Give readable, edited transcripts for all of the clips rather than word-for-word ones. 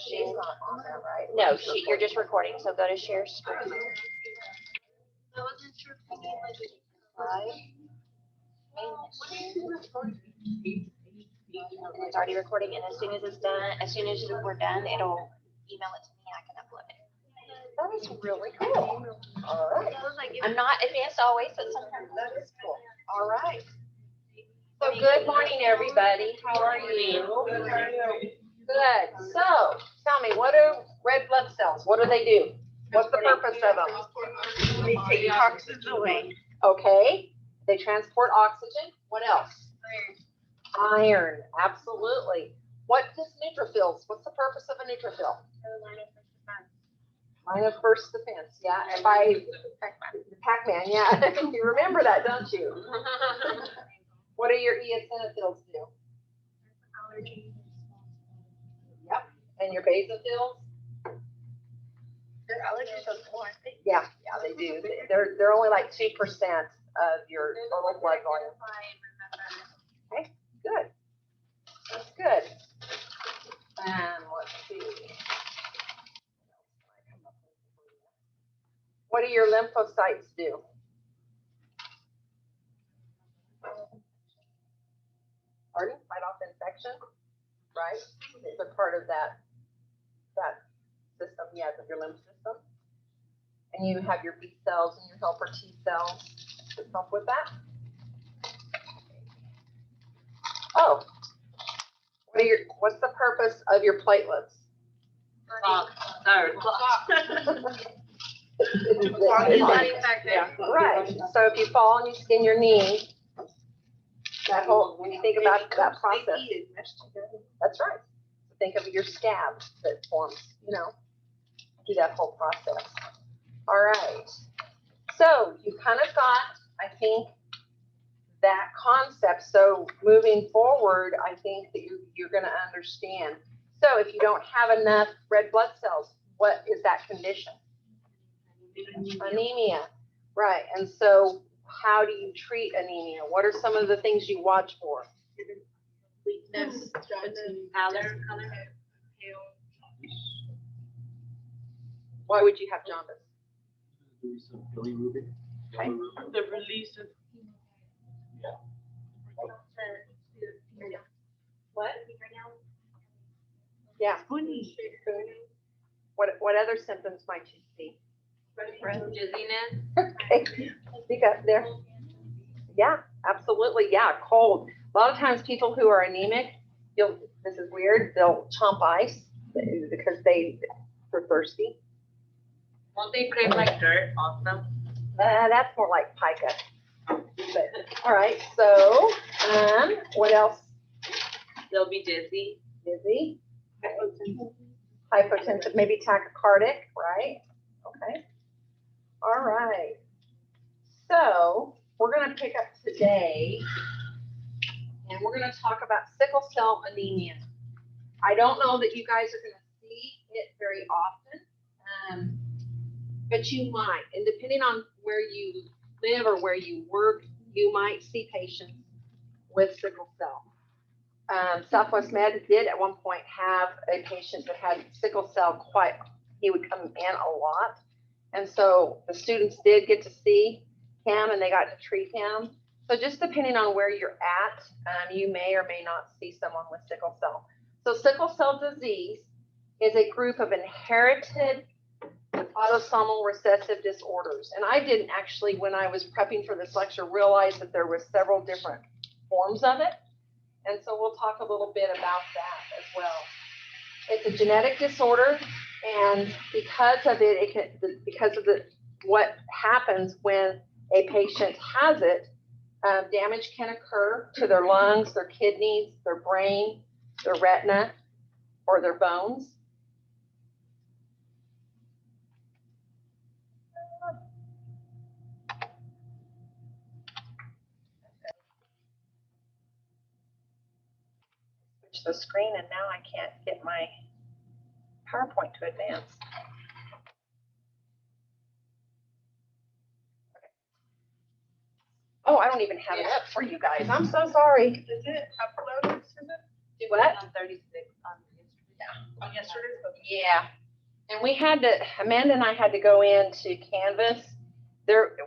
She's not on there, right? No, you're just recording, so go to share screen. I wasn't sure if we need like It's already recording, and as soon as it's done, as soon as we're done, it'll email it to me. I can upload it. That is really cool. All right. I'm not advanced always, but sometimes that is cool. All right. So good morning, everybody. How are you? Good. So tell me, what are red blood cells? What do they do? What's the purpose of them? they take toxins away. Okay. They transport oxygen. What else? Iron. Absolutely. What does neutrophils? What's the purpose of a neutrophil? Line of first defense. Yeah. And by Pac-Man. Yeah. You remember that, don't you? What do your eosinophils do? Allergy. Yep. And your basophils? Their allergies are more. Yeah, they do. They're only like 2% of your total blood volume. Okay, good. That's good. Let's see. What do your lymphocytes do? Pardon? Fight off infection, right? They're part of that system, yes, of your lymph system. And you have your B cells and your helper T cells to help with that. Oh, what's the purpose of your platelets? Yeah, right. So if you fall and you skin your knee, that whole, when you think about that process, that's right. Think of your scab that forms, do that whole process. All right. So you kind of got, I think, that concept. So moving forward, I think that you're going to understand. So if you don't have enough red blood cells, what is that condition? Anemia. Right. And so how do you treat anemia? What are some of the things you watch for? Weakness, Color. Why would you have jaundice? Okay. the release of What? Yeah. What other symptoms might you see? dizziness. Okay. Speak up there. Yeah, absolutely. Yeah, cold. A lot of times people who are anemic, this is weird, they'll chomp ice because they're thirsty. Won't they crave like dirt also? That's more like pica. But, all right, so what else? They'll be dizzy. Dizzy. Hypotensive, maybe tachycardic, right? Okay. All right. So we're going to pick up today, and we're going to talk about sickle cell anemia. I don't know that you guys are going to see it very often, but you might. And depending on where you live or where you work, you might see patients with sickle cell. Southwest Med did at one point have a patient that had sickle cell he would come in a lot. And so the students did get to see him and they got to treat him. So just depending on where you're at, you may or may not see someone with sickle cell. So sickle cell disease is a group of inherited autosomal recessive disorders. And I didn't actually, when I was prepping for this lecture, realize that there were several different forms of it. And so we'll talk a little bit about that as well. It's a genetic disorder, and because of what happens when a patient has it, damage can occur to their lungs, their kidneys, their brain, their retina, or their bones. Switch the screen, and now I can't get my PowerPoint to advance. Okay. Oh, I don't even have it up for you guys. I'm so sorry. Is it uploaded? Do what? On 36 on the Yesterday. Yeah. And we had to, Amanda and I had to go into Canvas.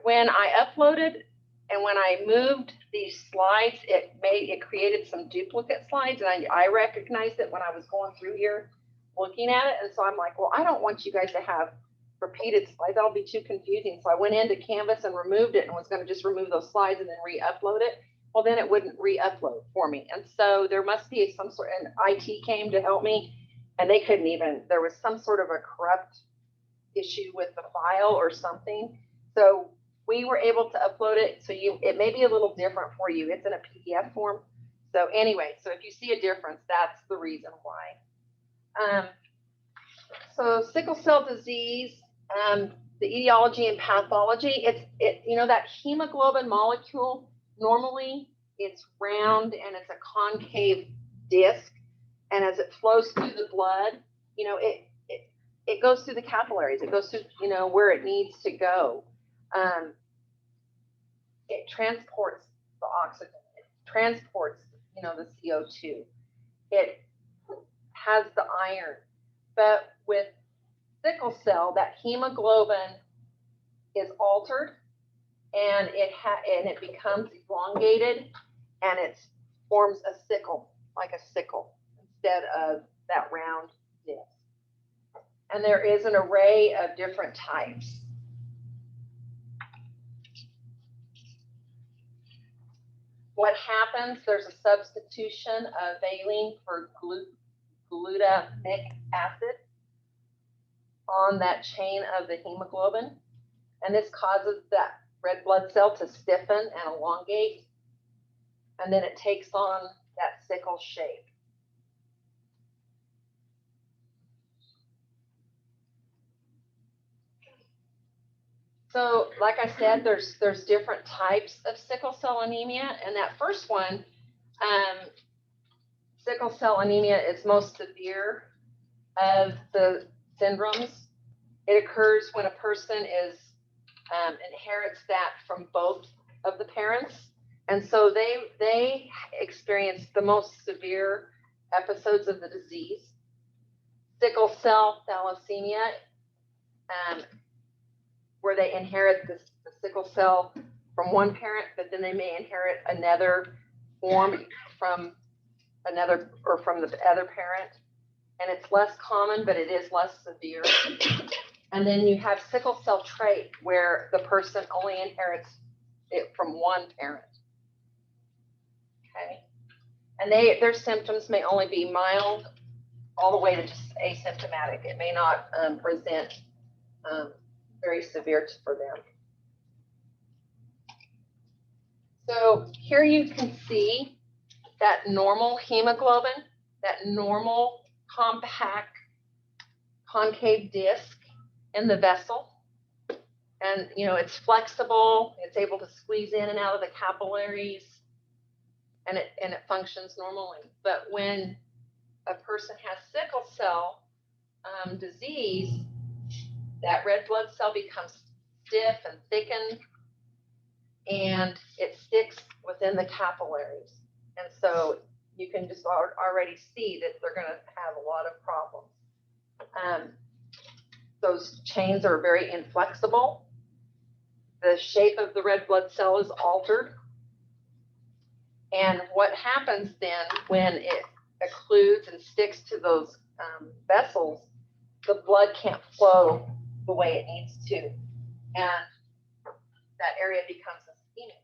When I uploaded and when I moved these slides, it created some duplicate slides, and I recognized it when I was going through here looking at it. And so I'm like, well, I don't want you guys to have repeated slides. That'll be too confusing. So I went into Canvas and removed it and was going to just remove those slides and then re-upload it. Well, then it wouldn't re-upload for me. And so there must be some sort, and IT came to help me, and they couldn't even, there was some sort of a corrupt issue with the file or something. So we were able to upload it. So it may be a little different for you. It's in a PDF form. So anyway, so if you see a difference, that's the reason why. So sickle cell disease, the etiology and pathology, that hemoglobin molecule, normally it's round and it's a concave disc. And as it flows through the blood, it goes through the capillaries. It goes through, where it needs to go. It transports the oxygen. It transports, the CO2. It has the iron. But with sickle cell, that hemoglobin is altered, and it becomes elongated, and it forms a sickle, like a sickle, instead of that round disc. And there is an array of different types. What happens, there's a substitution of valine for glutamic acid on that chain of the hemoglobin. And this causes that red blood cell to stiffen and elongate. And then it takes on that sickle shape. So like I said, there's different types of sickle cell anemia. And that first one, sickle cell anemia is most severe of the syndromes. It occurs when a person inherits that from both of the parents. And so they experience the most severe episodes of the disease. Sickle cell thalassemia, where they inherit the sickle cell from one parent, but then they may inherit another form from another or from the other parent. And it's less common, but it is less severe. And then you have sickle cell trait, where the person only inherits it from one parent. Okay. And their symptoms may only be mild all the way to just asymptomatic. It may not present very severe for them. So here you can see that normal hemoglobin, that normal compact concave disc in the vessel. And, it's flexible. It's able to squeeze in and out of the capillaries, and it functions normally. But when a person has sickle cell disease, that red blood cell becomes stiff and thickened, and it sticks within the capillaries. And so you can just already see that they're going to have a lot of problems. Those chains are very inflexible. The shape of the red blood cell is altered. And what happens then when it occludes and sticks to those vessels, the blood can't flow the way it needs to. And that area becomes ischemic.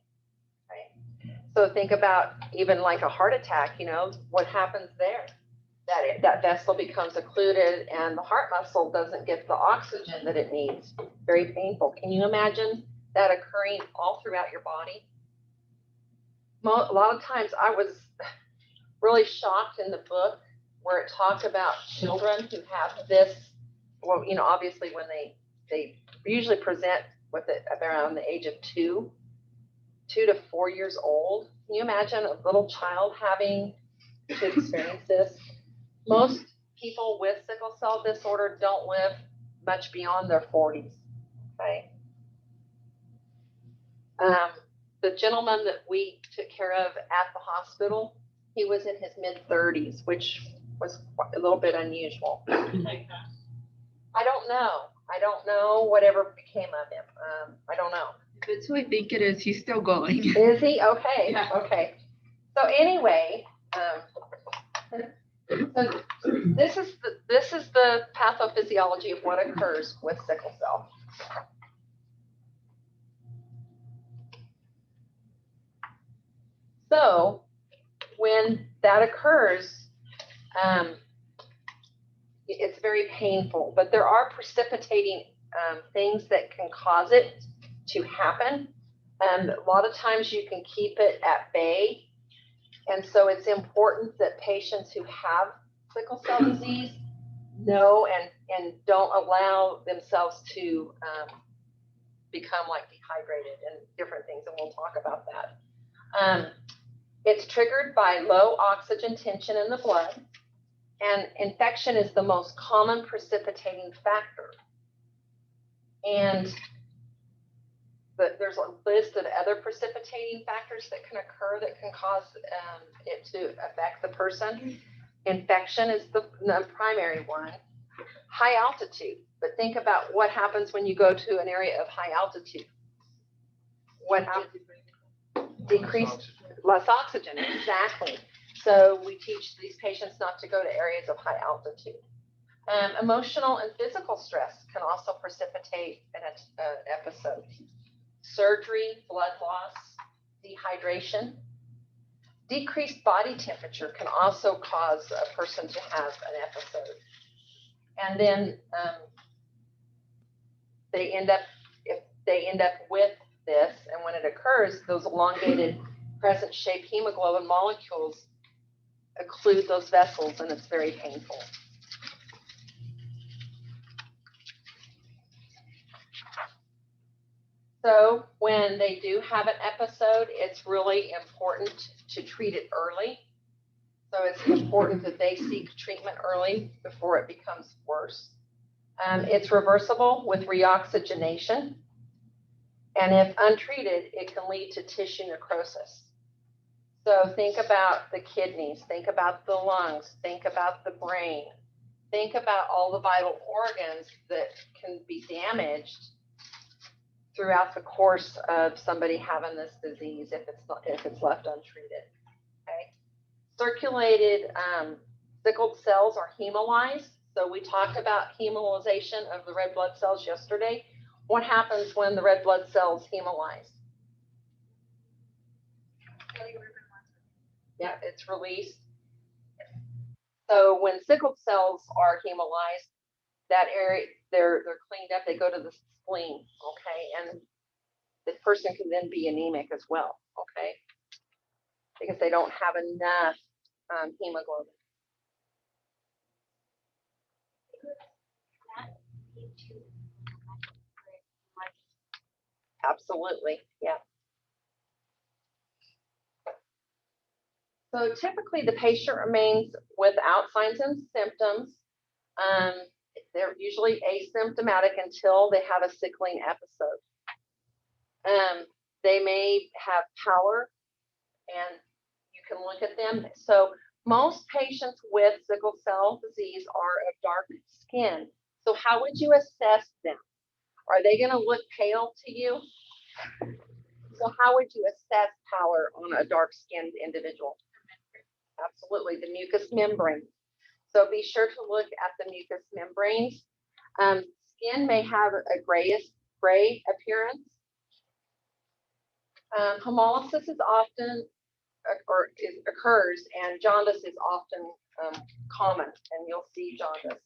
Right? So think about even like a heart attack, what happens there? That vessel becomes occluded and the heart muscle doesn't get the oxygen that it needs. Very painful. Can you imagine that occurring all throughout your body? A lot of times I was really shocked in the book where it talked about children who have this. Well, obviously when they usually present with it around the age of 2 to 4 years old. Can you imagine a little child having to experience this? Most people with sickle cell disorder don't live much beyond their 40s. Okay. The gentleman that we took care of at the hospital, he was in his mid-30s, which was a little bit unusual. I don't know. I don't know whatever became of him. I don't know. That's who I think it is. He's still going. Is he? Okay. Yeah. Okay. So anyway, so this is the pathophysiology of what occurs with sickle cell. So when that occurs, it's very painful, but there are precipitating things that can cause it to happen. And a lot of times you can keep it at bay. And so it's important that patients who have sickle cell disease know and don't allow themselves to become like dehydrated and different things. And we'll talk about that. It's triggered by low oxygen tension in the blood. And infection is the most common precipitating factor. And there's a list of other precipitating factors that can occur that can cause it to affect the person. Infection is the primary one. High altitude, but think about what happens when you go to an area of high altitude. What happens? Decreased, less oxygen, exactly. So we teach these patients not to go to areas of high altitude. Emotional and physical stress can also precipitate an episode. Surgery, blood loss, dehydration. Decreased body temperature can also cause a person to have an episode. And then if they end up with this, and when it occurs, those elongated crescent-shaped hemoglobin molecules occlude those vessels, and it's very painful. So when they do have an episode, it's really important to treat it early. So it's important that they seek treatment early before it becomes worse. It's reversible with reoxygenation. And if untreated, it can lead to tissue necrosis. So think about the kidneys, think about the lungs, think about the brain, think about all the vital organs that can be damaged throughout the course of somebody having this disease if it's left untreated. Okay. Circulated sickled cells are hemolyzed. So we talked about hemolyzation of the red blood cells yesterday. What happens when the red blood cells hemolyze? Yeah, it's released. So when sickled cells are hemolyzed, that area, they're cleaned up, they go to the spleen, okay? And the person can then be anemic as well, okay? Because they don't have enough hemoglobin. Absolutely, yeah. So typically the patient remains without signs and symptoms. They're usually asymptomatic until they have a sickling episode. They may have pallor, and you can look at them. So most patients with sickle cell disease are of dark skin. So how would you assess them? Are they going to look pale to you? So how would you assess pallor on a dark-skinned individual? Absolutely, the mucous membrane. So be sure to look at the mucous membranes. Skin may have a gray appearance. Hemolysis is often occurs, and jaundice is often common, and you'll see jaundice.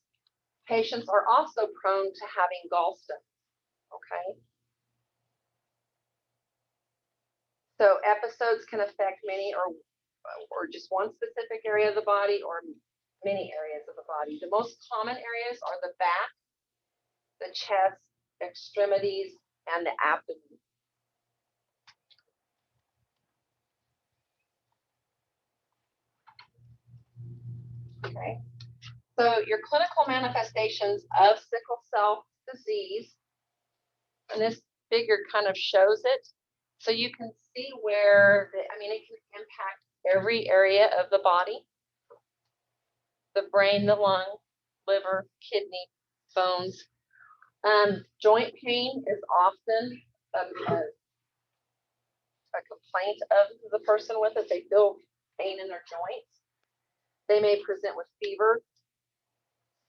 Patients are also prone to having gallstones. Okay. So episodes can affect many or just one specific area of the body or many areas of the body. The most common areas are the back, the chest, extremities, and the abdomen. Okay. So your clinical manifestations of sickle cell disease, and this figure kind of shows it. So you can see where, it can impact every area of the body. the brain, the lung, liver, kidney, bones. Joint pain is often a complaint of the person with it. They feel pain in their joints. They may present with fever,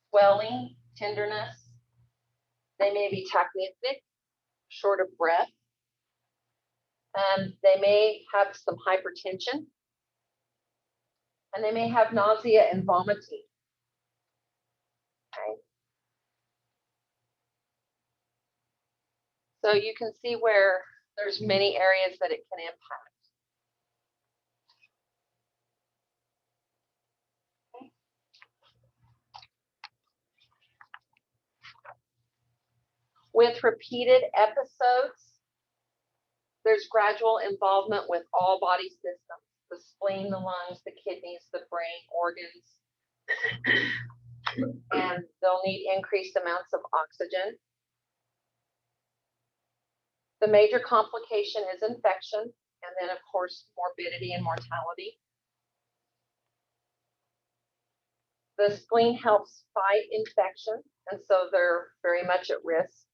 swelling, tenderness. They may be tachypneic, short of breath. They may have some hypertension, and they may have nausea and vomiting. Okay. So you can see where there's many areas that it can impact. Okay. With repeated episodes, there's gradual involvement with all body systems, the spleen, the lungs, the kidneys, the brain, organs, and they'll need increased amounts of oxygen. The major complication is infection, and then of course, morbidity and mortality. The spleen helps fight infection, and so they're very much at risk.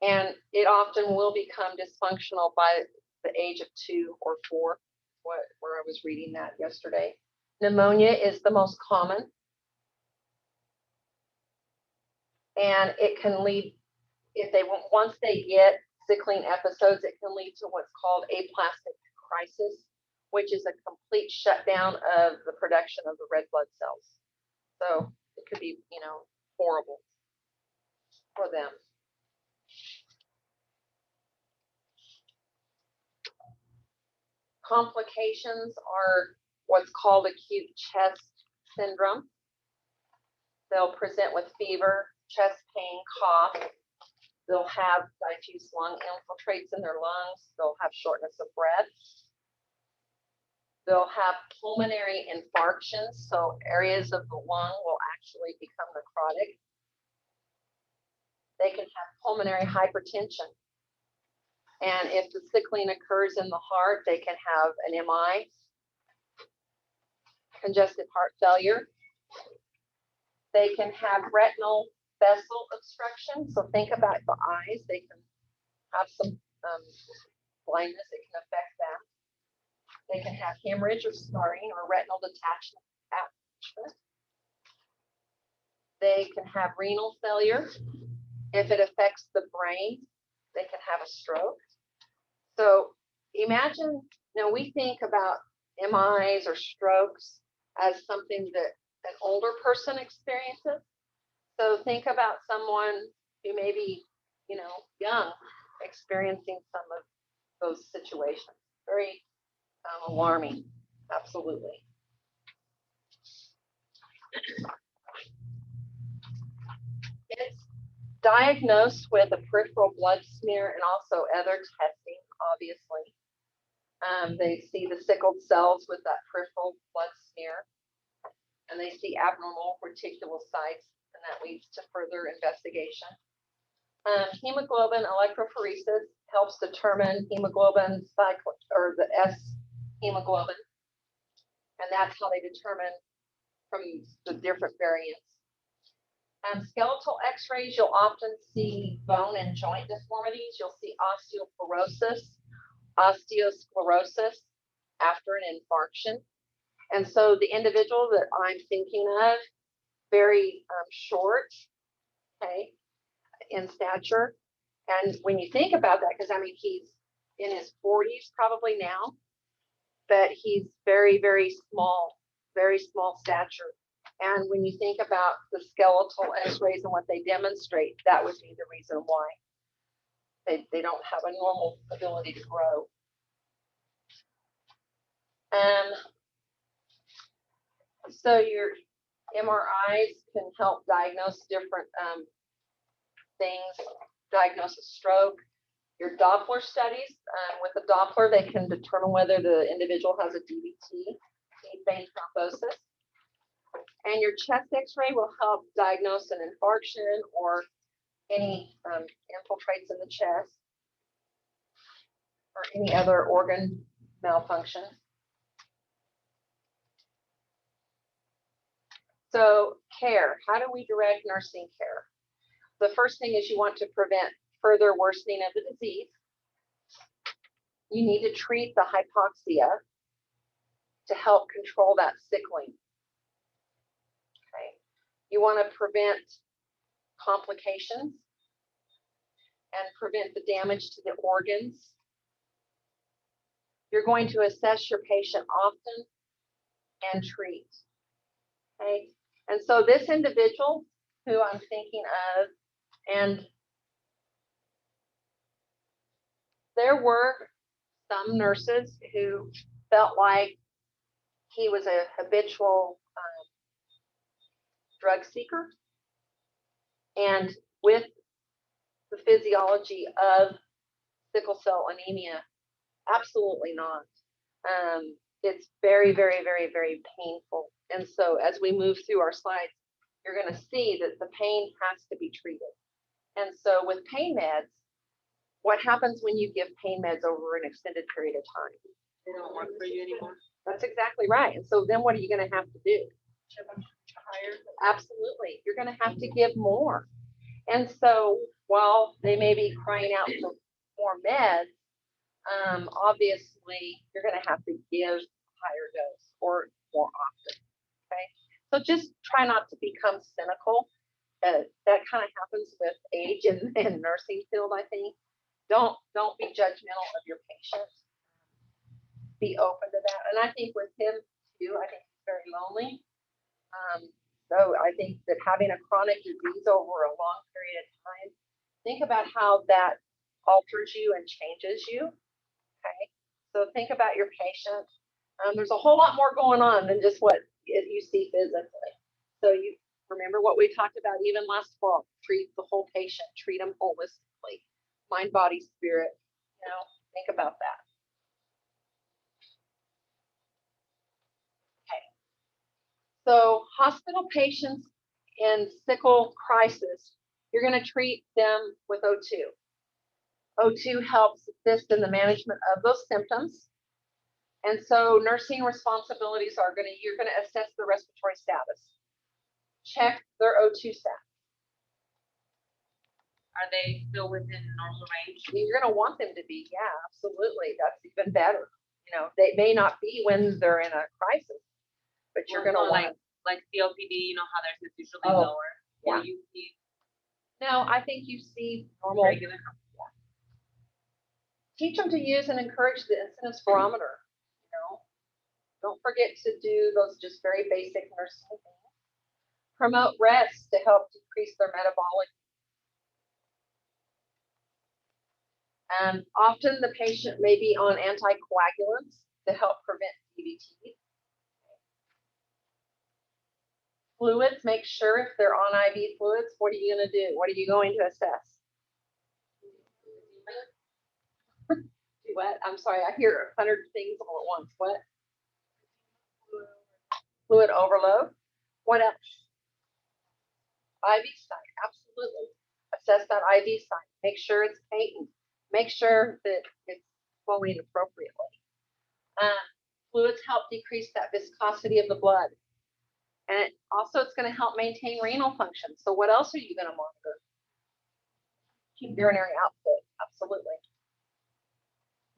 And it often will become dysfunctional by the age of 2 or 4, where I was reading that yesterday. Pneumonia is the most common. And it can lead, once they get sickling episodes, it can lead to what's called aplastic crisis, which is a complete shutdown of the production of the red blood cells. So it could be, horrible for them. Complications are what's called acute chest syndrome. They'll present with fever, chest pain, cough. They'll have diffuse lung infiltrates in their lungs. They'll have shortness of breath. They'll have pulmonary infarctions, so areas of the lung will actually become necrotic. They can have pulmonary hypertension. And if the sickling occurs in the heart, they can have an MI, congestive heart failure. They can have retinal vessel obstruction. So think about the eyes. They can have some blindness. It can affect that. They can have hemorrhage or scarring or retinal detachment. They can have renal failure. If it affects the brain, they can have a stroke. So imagine, we think about MIs or strokes as something that an older person experiences. So think about someone who may be, young, experiencing some of those situations. Very alarming, absolutely. It's diagnosed with a peripheral blood smear and also other testing, obviously. They see the sickled cells with that peripheral blood smear, and they see abnormal reticulocytes, and that leads to further investigation. Hemoglobin electrophoresis helps determine hemoglobin cycle, or the S hemoglobin, and that's how they determine from the different variants. Skeletal x-rays, you'll often see bone and joint deformities. You'll see osteosclerosis after an infarction. And so the individual that I'm thinking of, very short, okay, in stature. And when you think about that, because he's in his 40s probably now, but he's very, very small stature. And when you think about the skeletal x-rays and what they demonstrate, that would be the reason why they don't have a normal ability to grow. So your MRIs can help diagnose different things, diagnose a stroke. Your Doppler studies, with a Doppler, they can determine whether the individual has a DVT, deep vein thrombosis. And your chest x-ray will help diagnose an infarction or any infiltrates in the chest or any other organ malfunction. So care, how do we direct nursing care? The first thing is you want to prevent further worsening of the disease. You need to treat the hypoxia to help control that sickling. Okay. You want to prevent complications and prevent the damage to the organs. You're going to assess your patient often and treat. Okay. And so this individual who I'm thinking of, and there were some nurses who felt like he was a habitual drug seeker. And with the physiology of sickle cell anemia, absolutely not. It's very, very, very, very painful. And so as we move through our slides, you're going to see that the pain has to be treated. And so with pain meds, what happens when you give pain meds over an extended period of time? They don't work for you anymore. That's exactly right. And so then what are you going to have to do? Absolutely. You're going to have to give more. And so while they may be crying out for more meds, obviously you're going to have to give higher dose or more often. Okay. So just try not to become cynical. That kind of happens with age in nursing field, I think. Don't be judgmental of your patients. Be open to that. And I think with him too, I think he's very lonely. So I think that having a chronic disease over a long period of time, think about how that alters you and changes you. Okay. So think about your patient. There's a whole lot more going on than just what you see physically. So you remember what we talked about even last fall, treat the whole patient, treat them holistically, mind, body, spirit, think about that. Okay. So hospital patients in sickle crisis, you're going to treat them with O2. O2 helps assist in the management of those symptoms. And so nursing responsibilities are you're going to assess the respiratory status. Check their O2 status. Are they still within normal range? You're going to want them to be. Yeah, absolutely. That's even better. They may not be when they're in a crisis, but you're going to want like COPD, how theirs is usually lower. Yeah. Or you see No, I think you see normal. regular. Teach them to use and encourage the incidence barometer. Don't forget to do those just very basic nursing things. Promote rest to help decrease their metabolic. Often the patient may be on anticoagulants to help prevent DVT. Fluids, make sure if they're on IV fluids, what are you going to do? What are you going to assess? Do what? I'm sorry, I hear 100 things all at once. What? Fluid overload. What else? IV site, absolutely. Assess that IV site. Make sure it's patent. Make sure that it's flowing appropriately. Fluids help decrease that viscosity of the blood. And it's going to help maintain renal function. So what else are you going to monitor? Keep urinary output, absolutely.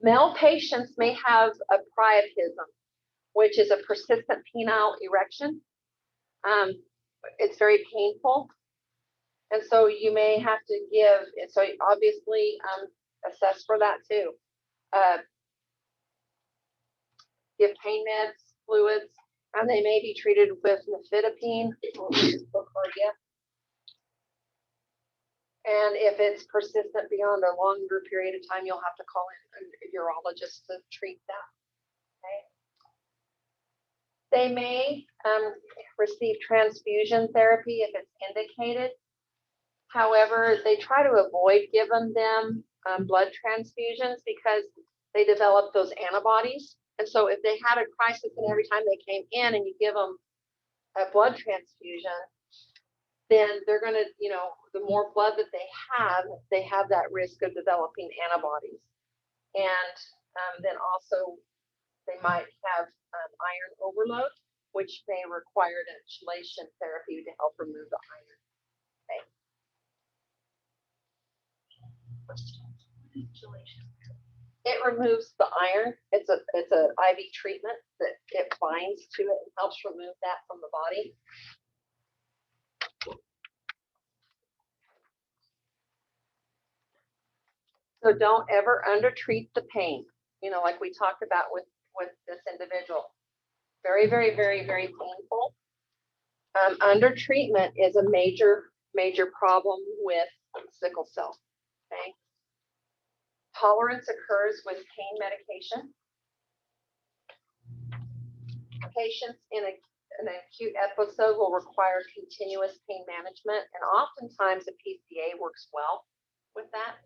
Male patients may have a priapism, which is a persistent penile erection. It's very painful. And so you may have to give, so obviously assess for that too. Give pain meds, fluids, and they may be treated with nifedipine or Procardia. And if it's persistent beyond a longer period of time, you'll have to call in a urologist to treat that. Okay. They may receive transfusion therapy if it's indicated. However, they try to avoid giving them blood transfusions because they develop those antibodies. And so if they had a crisis and every time they came in and you give them a blood transfusion, then they're going to, the more blood that they have that risk of developing antibodies. And then also they might have iron overload. which may require an chelation therapy to help remove the iron. It removes the iron. It's a IV treatment that it binds to it and helps remove that from the body. So don't ever undertreat the pain. You know, like we talked about with this individual. Very, very, very, very painful. Under treatment is a major problem with sickle cell. Okay. Tolerance occurs with pain medication. Patients in an acute episode will require continuous pain management, and oftentimes a PCA works well with that.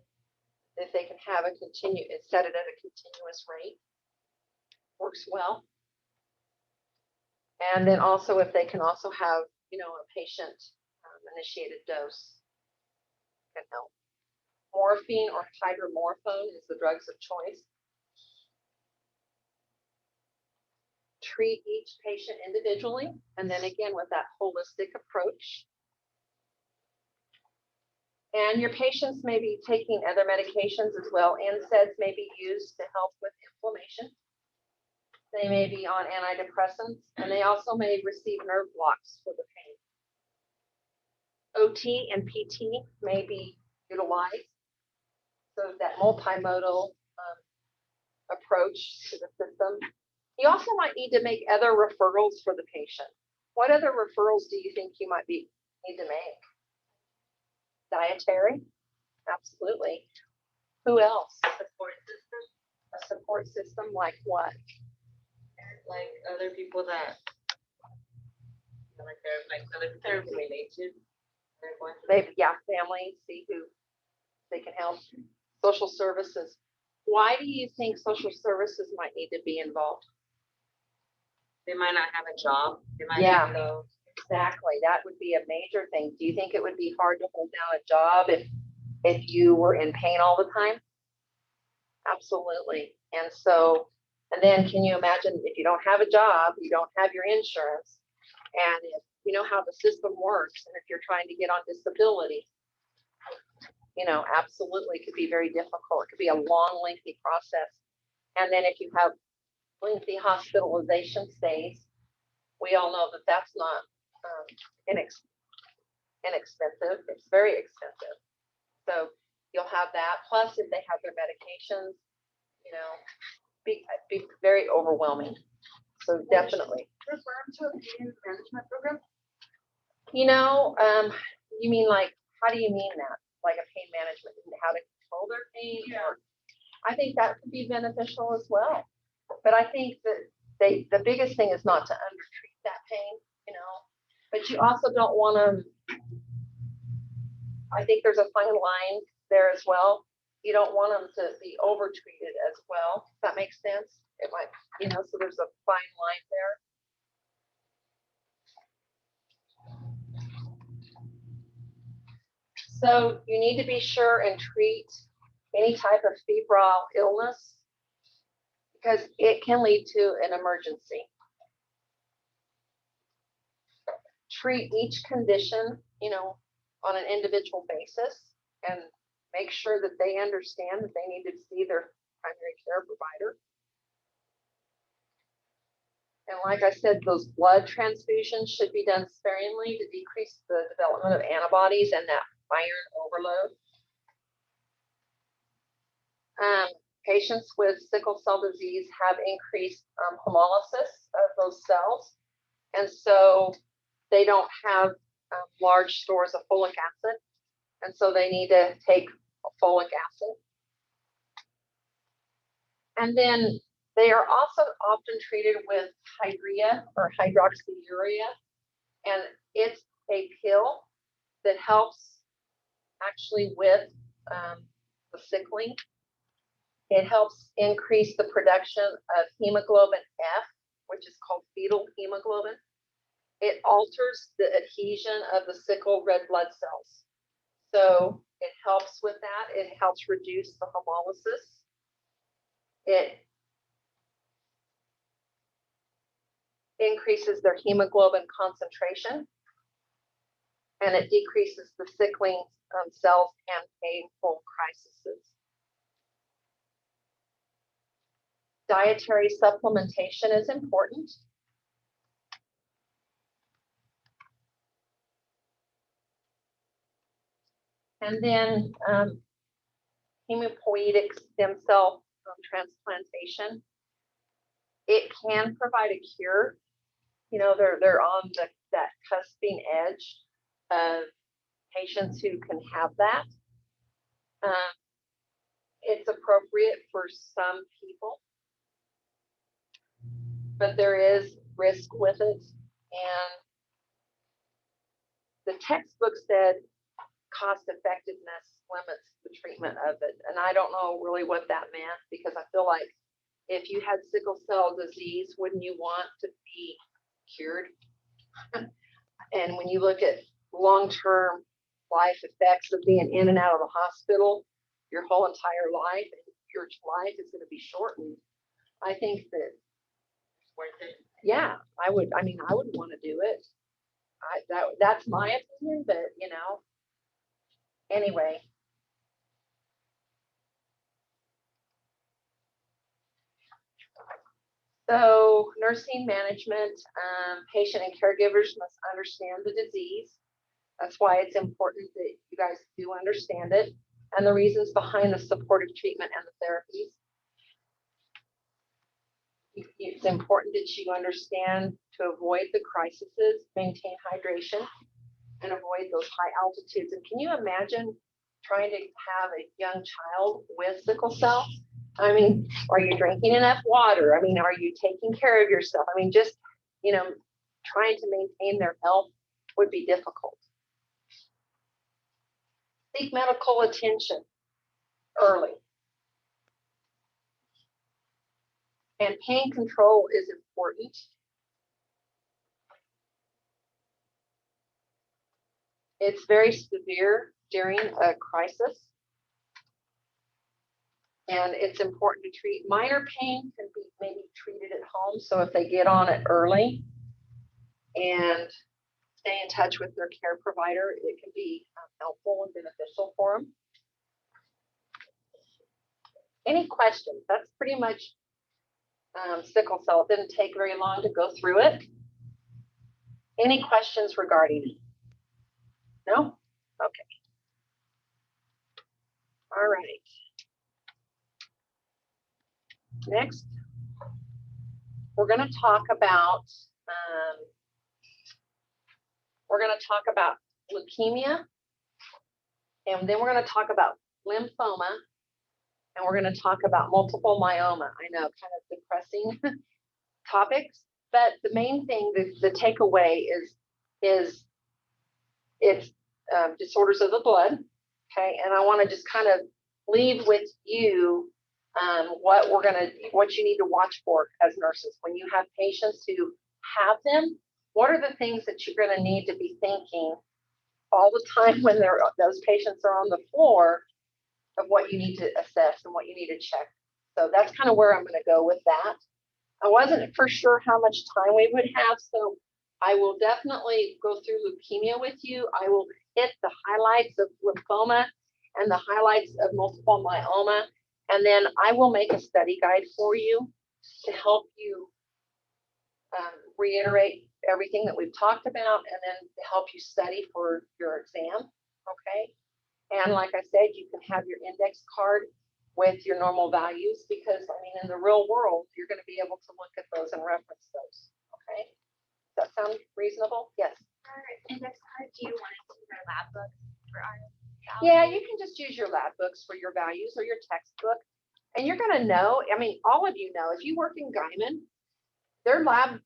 If they can have set it at a continuous rate, works well. And then also if they can also have, you know, a patient initiated dose can help. Morphine or hydromorphone is the drugs of choice. Treat each patient individually, and then again with that holistic approach. And your patients may be taking other medications as well. NSAIDs may be used to help with inflammation. They may be on antidepressants, and they also may receive nerve blocks for the pain. OT and PT may be utilized. So that multimodal approach to the system. You also might need to make other referrals for the patient. What other referrals do you think you might need to make? Dietary? Absolutely. Who else? Support system. A support system like what? Like other people that, like they're like other people who relate to. Maybe, yeah, family, see who they can help. Social services. Why do you think social services might need to be involved? They might not have a job. They might Yeah. go. Exactly. That would be a major thing. Do you think it would be hard to hold down a job if you were in pain all the time? Absolutely. And so, and then can you imagine if you don't have a job, you don't have your insurance, and if you know how the system works, and if you're trying to get on disability, you know, absolutely could be very difficult. It could be a long, lengthy process. And then if you have lengthy hospitalization stays, we all know that that's not inexpensive. It's very expensive. So you'll have that. Plus, if they have their medications, you know, be very overwhelming. So definitely. Refer them to a pain management program? You know, you mean like, how do you mean that? Like a pain management, how to control their pain? Yeah. Or, I think that could be beneficial as well. But I think that the biggest thing is not to undertreat that pain, you know, but you also don't want to, I think there's a fine line there as well. You don't want them to be overtreated as well. If that makes sense. It might, you know, so there's a fine line there. So you need to be sure and treat any type of febrile illness because it can lead to an emergency. Treat each condition, you know, on an individual basis and make sure that they understand that they need to see their primary care provider. And like I said, those blood transfusions should be done sparingly to decrease the development of antibodies and that iron overload. Patients with sickle cell disease have increased hemolysis of those cells. And so they don't have large stores of folic acid. And so they need to take folic acid. And then they are also often treated with hydrea or hydroxyurea. And it's a pill that helps actually with the sickling. It helps increase the production of hemoglobin F, which is called fetal hemoglobin. It alters the adhesion of the sickle red blood cells. So it helps with that. It helps reduce the hemolysis. increases their hemoglobin concentration, and it decreases the sickling cells and painful crises. Dietary supplementation is important. And then hematopoietic stem cell transplantation. It can provide a cure. You know, they're on that cusping edge of patients who can have that. It's appropriate for some people, but there is risk with it. And the textbook said cost effectiveness limits the treatment of it. And I don't know really what that meant, because I feel like if you had sickle cell disease, wouldn't you want to be cured? And when you look at long-term life effects of being in and out of the hospital your whole entire life, and your life is going to be shortened, I think that, Worth it. yeah, I would want to do it. That's my opinion, but you know, anyway. So nursing management, patient and caregivers must understand the disease. That's why it's important that you guys do understand it and the reasons behind the supportive treatment and the therapies. It's important that you understand to avoid the crises, maintain hydration, and avoid those high altitudes. And can you imagine trying to have a young child with sickle cell? I mean, are you drinking enough water? I mean, are you taking care of yourself? I mean, just, you know, trying to maintain their health would be difficult. Seek medical attention early. And pain control is important. It's very severe during a crisis. And it's important to treat. Minor pain can be maybe treated at home. So if they get on it early and stay in touch with their care provider, it can be helpful and beneficial for them. Any questions? That's pretty much sickle cell. It didn't take very long to go through it. Any questions regarding it? No? Okay. All right. Next, we're going to talk about leukemia, and then we're going to talk about lymphoma, and we're going to talk about multiple myeloma. I know, kind of depressing topics, but the main thing, the takeaway is it's disorders of the blood. Okay, and I want to just kind of leave with you what you need to watch for as nurses when you have patients who have them. What are the things that you're going to need to be thinking all the time when those patients are on the floor, of what you need to assess and what you need to check? So that's kind of where I'm going to go with that. I wasn't for sure how much time we would have, so I will definitely go through leukemia with you. I will hit the highlights of lymphoma and the highlights of multiple myeloma, and then I will make a study guide for you to help you reiterate everything that we've talked about, and then to help you study for your exam. Okay. And like I said, you can have your index card with your normal values, because I mean, in the real world, you're going to be able to look at those and reference those. Okay. Does that sound reasonable? Yes. For index card, do you want to use our lab book for our values? Yeah, you can just use your lab books for your values or your textbook. And you're going to know, I mean, all of you know, if you work in Guyman, their lab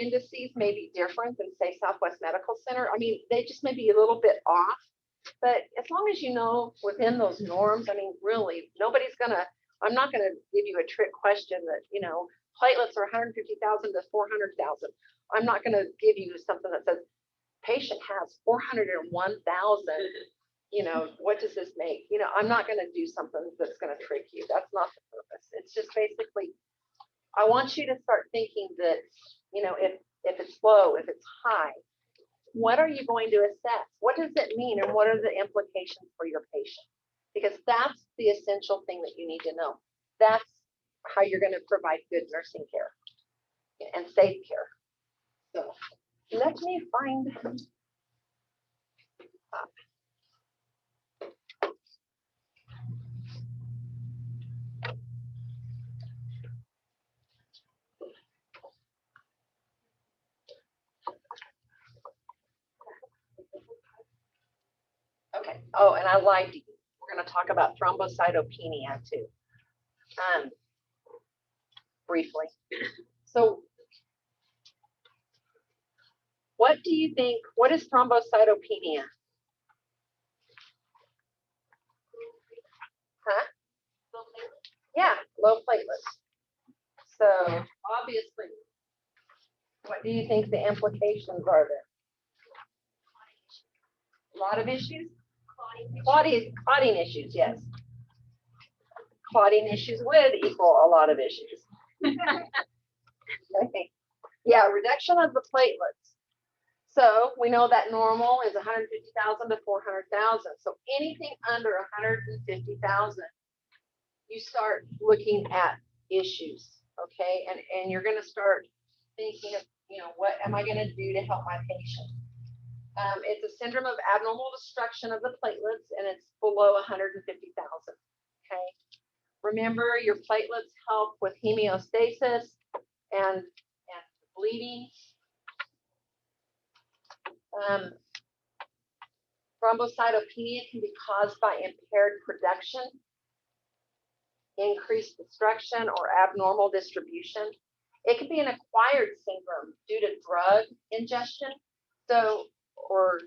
indices may be different than, say, Southwest Medical Center. I mean, they just may be a little bit off, but as long as you know within those norms, I mean, really, I'm not going to give you a trick question that, you know, platelets are 150,000 to 400,000. I'm not going to give you something that says patient has 401,000. You know, what does this make? You know, I'm not going to do something that's going to trick you. That's not the purpose. It's just basically, I want you to start thinking that, if it's low, if it's high, what are you going to assess? What does it mean, and what are the implications for your patient? Because that's the essential thing that you need to know. That's how you're going to provide good nursing care and safe care. So let me find. Okay. Oh, and I lied to you. We're going to talk about thrombocytopenia too, briefly. So, what do you think? What is thrombocytopenia? Huh? Yeah, low platelets. So, obviously, what do you think the implications are there? A lot of issues? Clotting issues, yes. Clotting issues would equal a lot of issues. Okay. Yeah, reduction of the platelets. So we know that normal is 150,000 to 400,000. So anything under 150,000, you start looking at issues, okay? And you're going to start thinking of, what am I going to do to help my patient? It's a syndrome of abnormal destruction of the platelets, and it's below 150,000, okay? Remember, your platelets help with hemostasis and bleeding. Thrombocytopenia can be caused by impaired production, increased destruction, or abnormal distribution. It could be an acquired syndrome due to drug ingestion, or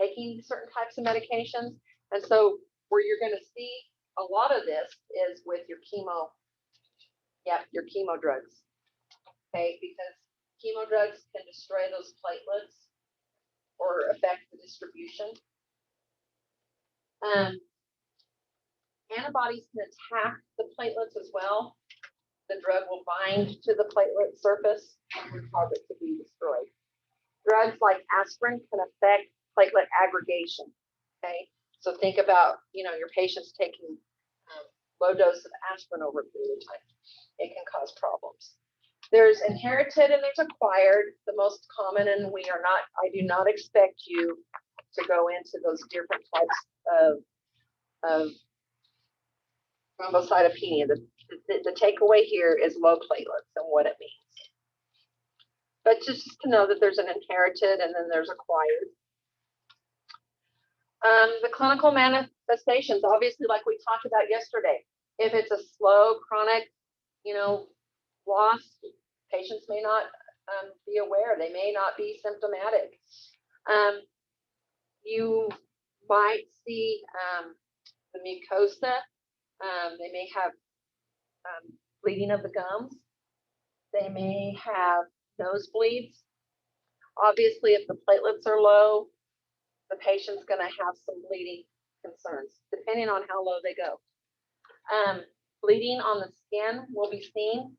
taking certain types of medications. And so where you're going to see a lot of this is with your chemo. Yep, your chemo drugs. Okay, because chemo drugs can destroy those platelets or affect the distribution. Antibodies can attack the platelets as well. The drug will bind to the platelet surface and cause it to be destroyed. Drugs like aspirin can affect platelet aggregation. Okay, so think about your patients taking low dose of aspirin over a period of time. It can cause problems. There's inherited and there's acquired, the most common, and I do not expect you to go into those different types of thrombocytopenia. The takeaway here is low platelets and what it means. But just to know that there's an inherited and then there's acquired. The clinical manifestations, obviously, like we talked about yesterday, if it's a slow, chronic, loss, patients may not be aware. They may not be symptomatic. You might see the mucosa. They may have bleeding of the gums. They may have nosebleeds. Obviously, if the platelets are low, the patient's going to have some bleeding concerns, depending on how low they go. Bleeding on the skin will be seen,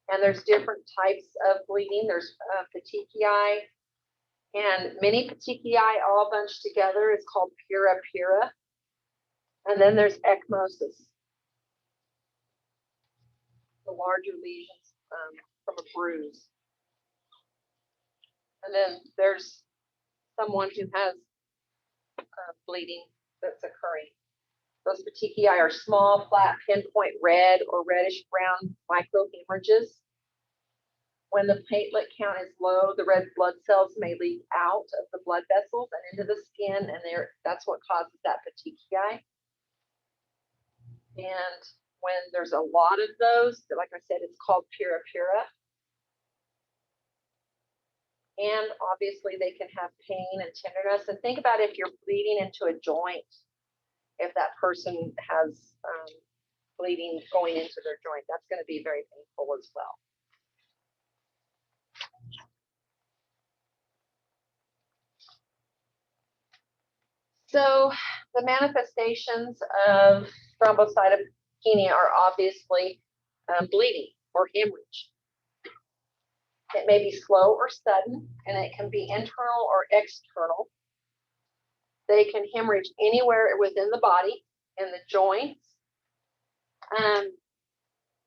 and there's different types of bleeding. There's petechiae, and many petechiae all bunched together is called pura. And then there's ecchymosis, the larger lesions from a bruise. And then there's someone who has bleeding that's occurring. Those petechiae are small, flat, pinpoint red or reddish brown microhemorrhages. When the platelet count is low, the red blood cells may leak out of the blood vessels and into the skin, and that's what causes that petechiae. And when there's a lot of those, like I said, it's called pura. And obviously they can have pain and tenderness. And think about if you're bleeding into a joint, if that person has bleeding going into their joint, that's going to be very painful as well. So the manifestations of thrombocytopenia are obviously bleeding or hemorrhage. It may be slow or sudden, and it can be internal or external. They can hemorrhage anywhere within the body, in the joints.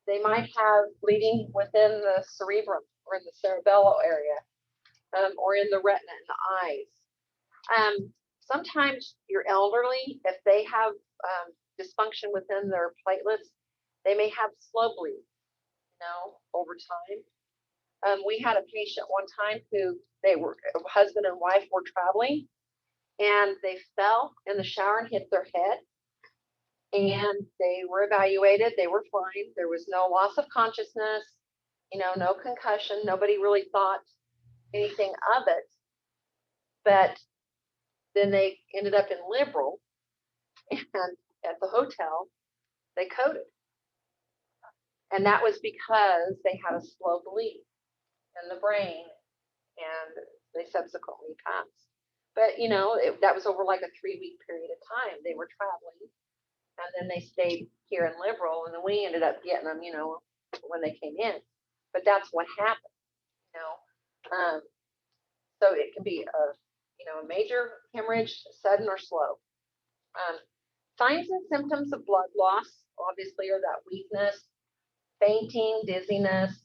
They might have bleeding within the cerebrum or in the cerebellar area, or in the retina and the eyes. Sometimes your elderly, if they have dysfunction within their platelets, they may have slow bleed, over time. We had a patient one time who husband and wife were traveling, and they fell in the shower and hit their head. And they were evaluated. They were fine. There was no loss of consciousness, no concussion. Nobody really thought anything of it. But then they ended up in Liberal, and at the hotel, they coded. And that was because they had a slow bleed in the brain, and they subsequently passed. But, that was over like a 3-week period of time. They were traveling, and then they stayed here in Liberal, and then we ended up getting them, when they came in. But that's what happened, so it can be a major hemorrhage, sudden or slow. Signs and symptoms of blood loss, obviously, are that weakness, fainting, dizziness,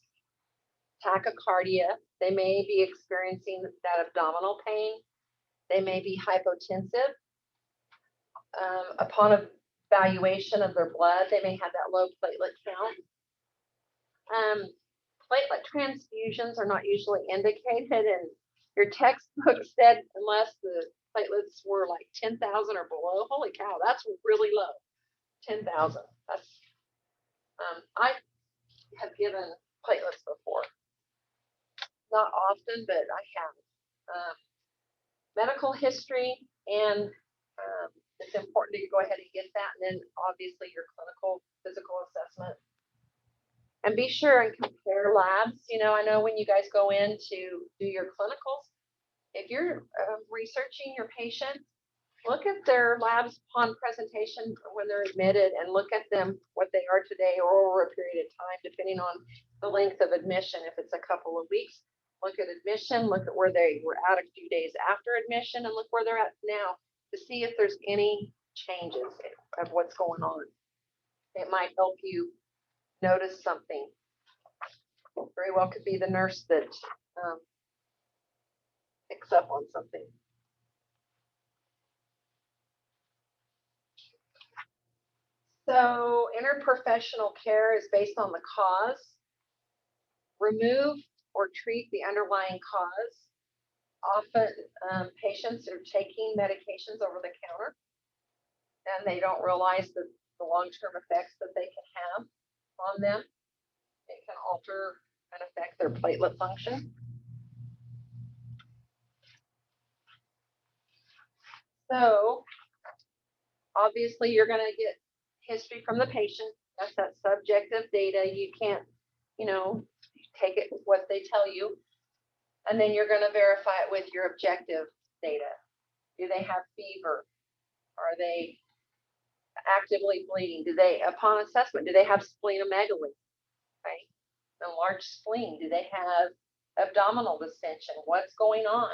tachycardia. They may be experiencing that abdominal pain. They may be hypotensive. Upon evaluation of their blood, they may have that low platelet count. Platelet transfusions are not usually indicated, and your textbook said unless the platelets were like 10,000 or below. Holy cow, that's really low. 10,000. That's I have given platelets before. Not often, but I have. Medical history, and it's important to go ahead and get that, and then obviously your clinical physical assessment. And be sure and compare labs. I know when you guys go in to do your clinicals, if you're researching your patient, look at their labs upon presentation when they're admitted, and look at them, what they are today or over a period of time, depending on the length of admission. If it's a couple of weeks, look at admission, look at where they were at a few days after admission, and look where they're at now to see if there's any changes of what's going on. It might help you notice something. Very well could be the nurse that picks up on something. So interprofessional care is based on the cause. Remove or treat the underlying cause. Often patients are taking medications over the counter, and they don't realize the long-term effects that they can have on them. It can alter and affect their platelet function. So obviously you're going to get history from the patient. That's that subjective data. You can't, take it what they tell you. And then you're going to verify it with your objective data. Do they have fever? Are they actively bleeding? Do they, upon assessment, do they have splenomegaly? Right? A large spleen. Do they have abdominal distension? What's going on?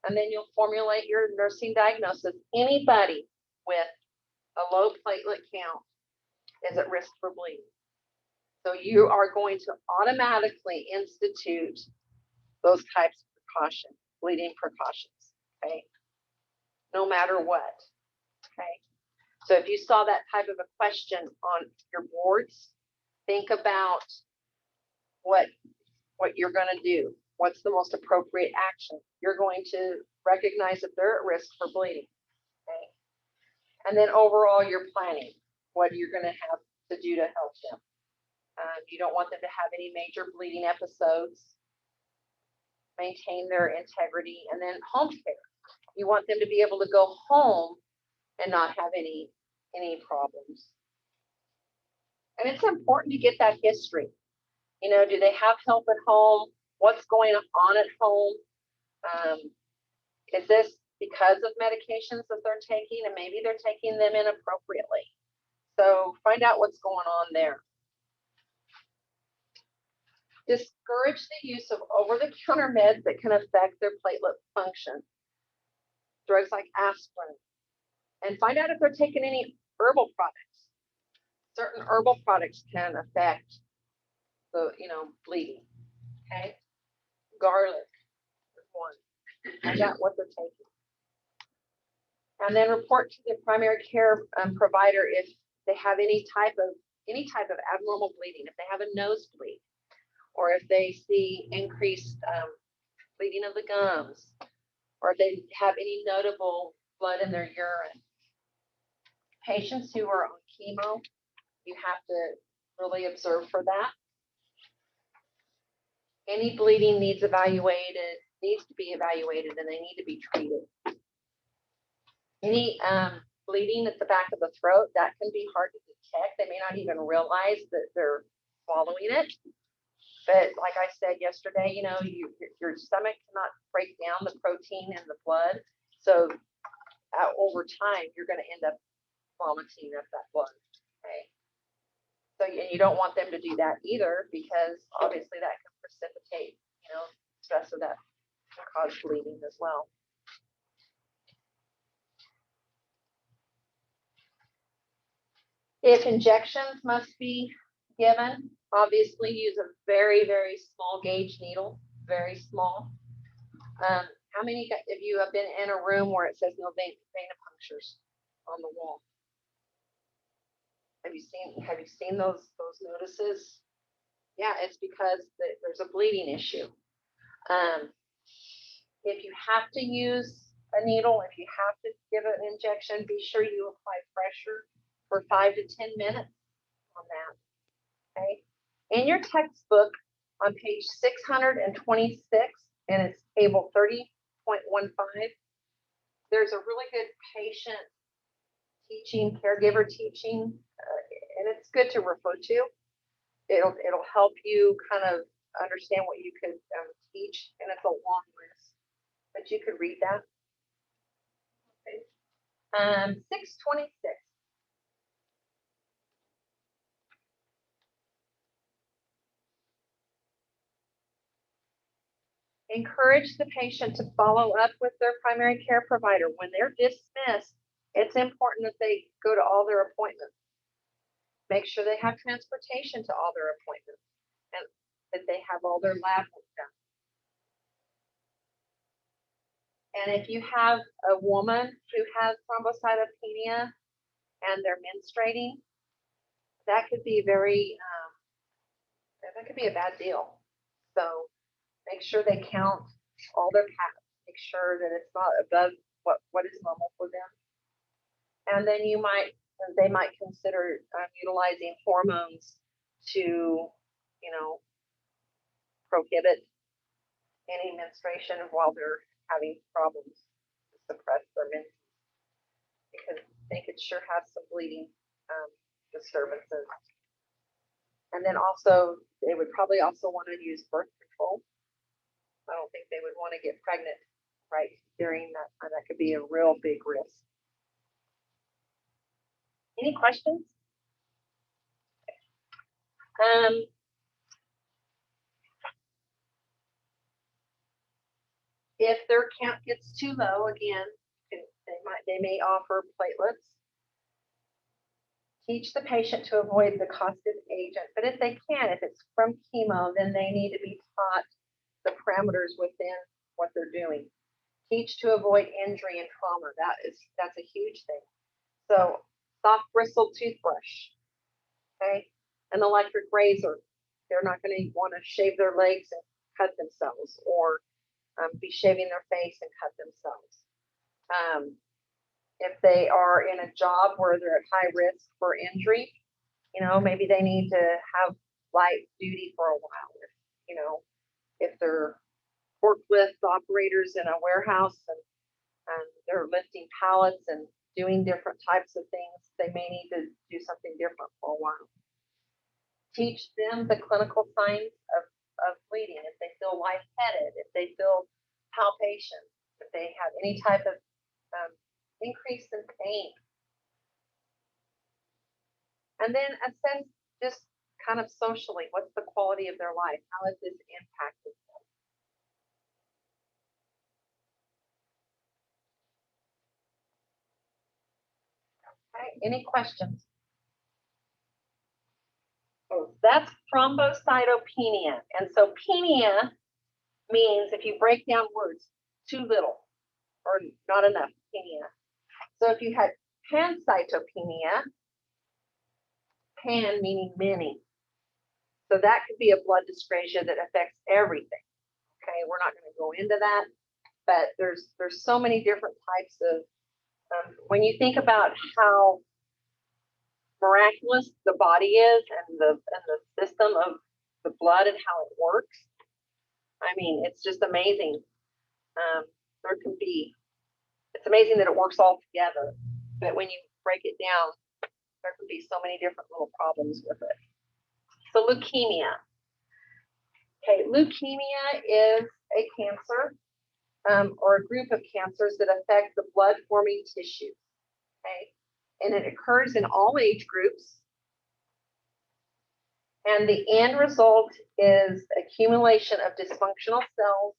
And then you'll formulate your nursing diagnosis. Anybody with a low platelet count is at risk for bleeding. So you are going to automatically institute those types of precautions, bleeding precautions, okay? No matter what, okay? So if you saw that type of a question on your boards, think about what you're going to do. What's the most appropriate action? You're going to recognize that they're at risk for bleeding, okay? And then overall, you're planning what you're going to have to do to help them. You don't want them to have any major bleeding episodes. Maintain their integrity. And then home care. You want them to be able to go home and not have any problems. And it's important to get that history. Do they have help at home? What's going on at home? Is this because of medications that they're taking, and maybe they're taking them inappropriately? So find out what's going on there. Discourage the use of over-the-counter meds that can affect their platelet function. Drugs like aspirin. And find out if they're taking any herbal products. Certain herbal products can affect the, bleeding. Okay. Garlic is one. Find out what they're taking. And then report to the primary care provider if they have any type of abnormal bleeding, if they have a nosebleed, or if they see increased bleeding of the gums, or if they have any notable blood in their urine. Patients who are on chemo, you have to really observe for that. Any bleeding needs to be evaluated, and they need to be treated. Any bleeding at the back of the throat, that can be hard to detect. They may not even realize that they're swallowing it. But like I said yesterday, your stomach cannot break down the protein in the blood. So over time, you're going to end up vomiting up that blood. Okay. So you don't want them to do that either, because obviously that can precipitate, stress of that can cause bleeding as well. If injections must be given, obviously use a very, very small gauge needle, very small. How many of you have been in a room where it says no venipunctures on the wall? Have you seen those notices? Yeah, it's because there's a bleeding issue. If you have to use a needle, if you have to give an injection, be sure you apply pressure for 5 to 10 minutes on that. Okay. In your textbook on page 626, and it's table 30.15, there's a really good patient teaching, caregiver teaching, and it's good to refer to. It'll help you kind of understand what you could teach, and it's a long list, but you could read that. Okay. 626. Encourage the patient to follow up with their primary care provider. When they're dismissed, it's important that they go to all their appointments. Make sure they have transportation to all their appointments, and that they have all their lab work done. And if you have a woman who has thrombocytopenia and they're menstruating, that could be that could be a bad deal. So make sure they count all their pads. Make sure that it's not above what is normal for them. And then they might consider utilizing hormones to, prohibit any menstruation while they're having problems to suppress their menses, because they could sure have some bleeding disturbances. And then also, they would probably also want to use birth control. I don't think they would want to get pregnant right during that. That could be a real big risk. Any questions? If their count gets too low, again, they may offer platelets. Teach the patient to avoid the caustic agent, but if they can, if it's from chemo, then they need to be taught the parameters within what they're doing. Teach to avoid injury and trauma. That's a huge thing. So soft bristled toothbrush, okay, an electric razor. They're not going to want to shave their legs and cut themselves, or be shaving their face and cut themselves. If they are in a job where they're at high risk for injury, maybe they need to have light duty for a while. If they're forklift operators in a warehouse and they're lifting pallets and doing different types of things, they may need to do something different for a while. Teach them the clinical signs of bleeding. If they feel lightheaded, if they feel palpation, if they have any type of increase in pain. And then just kind of socially, what's the quality of their life? How has this impacted them? Okay, any questions? Oh, that's thrombocytopenia. And so penia means, if you break down words, too little or not enough, penia. So if you had pancytopenia, pan meaning many. So that could be a blood dyscrasia that affects everything. Okay, we're not going to go into that, but there's so many different types of, when you think about how miraculous the body is and the system of the blood and how it works, I mean, it's just amazing. There can be, it's amazing that it works all together, but when you break it down, there can be so many different little problems with it. So leukemia. Okay, leukemia is a cancer or a group of cancers that affect the blood-forming tissues. Okay, and it occurs in all age groups. And the end result is accumulation of dysfunctional cells,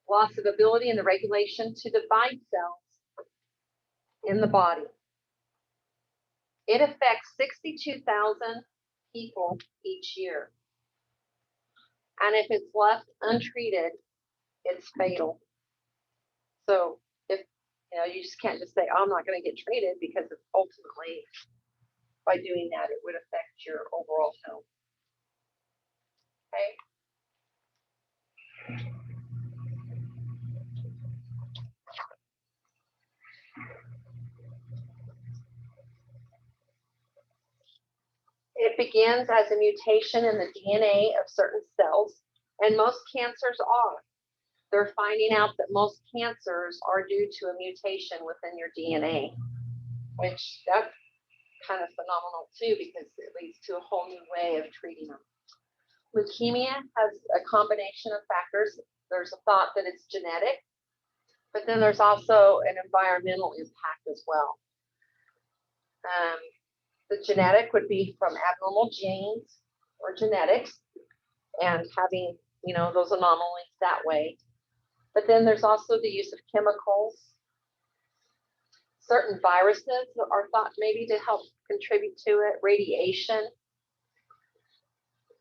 loss of ability in the regulation to divide cells in the body. It affects 62,000 people each year. And if it's left untreated, it's fatal. So if, you know, you just can't just say, oh, I'm not going to get treated, because ultimately by doing that, it would affect your overall health. Okay. It begins as a mutation in the DNA of certain cells, and most cancers are. They're finding out that most cancers are due to a mutation within your DNA, which that's kind of phenomenal too, because it leads to a whole new way of treating them. Leukemia has a combination of factors. There's a thought that it's genetic, but then there's also an environmental impact as well. The genetic would be from abnormal genes or genetics and having, you know, those anomalies that way. But then there's also the use of chemicals. Certain viruses are thought maybe to help contribute to it. Radiation,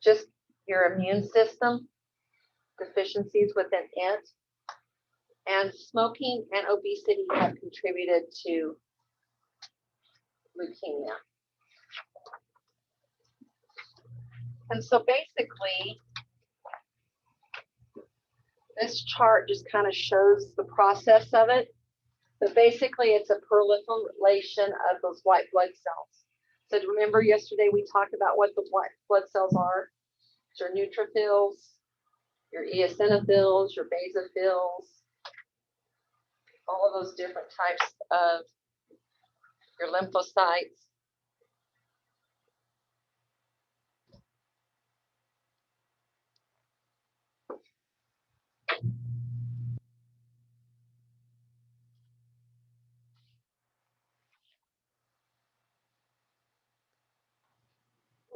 just your immune system, deficiencies within it, and smoking and obesity have contributed to leukemia. And so basically, this chart just kind of shows the process of it. But basically, it's a proliferation of those white blood cells. So remember yesterday we talked about what the white blood cells are. It's your neutrophils, your eosinophils, your basophils, all of those different types of your lymphocytes.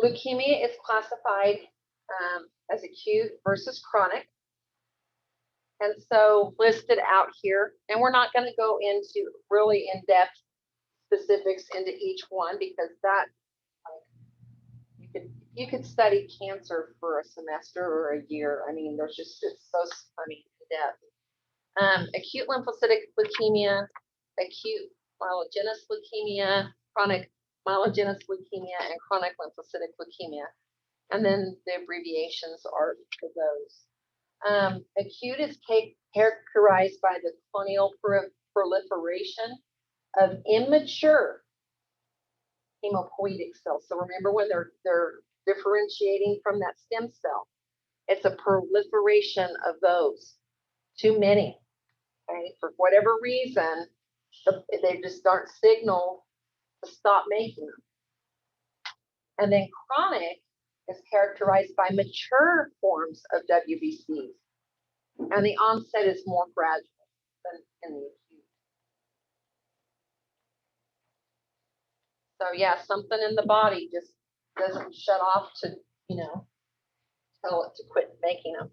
Leukemia is classified as acute versus chronic. And so listed out here, and we're not going to go into really in-depth specifics into each one, because that you could study cancer for a semester or a year. I mean, there's just, it's so, in depth. Acute lymphocytic leukemia, acute myelogenous leukemia, chronic myelogenous leukemia, and chronic lymphocytic leukemia. And then the abbreviations are for those. Acute is characterized by the clonal proliferation of immature hemopoietic cells. So remember, when they're differentiating from that stem cell, it's a proliferation of those. Too many. Okay, for whatever reason, they just aren't signaled to stop making them. And then chronic is characterized by mature forms of WBCs, and the onset is more gradual than in the acute. So yeah, something in the body just doesn't shut off to, tell it to quit making them.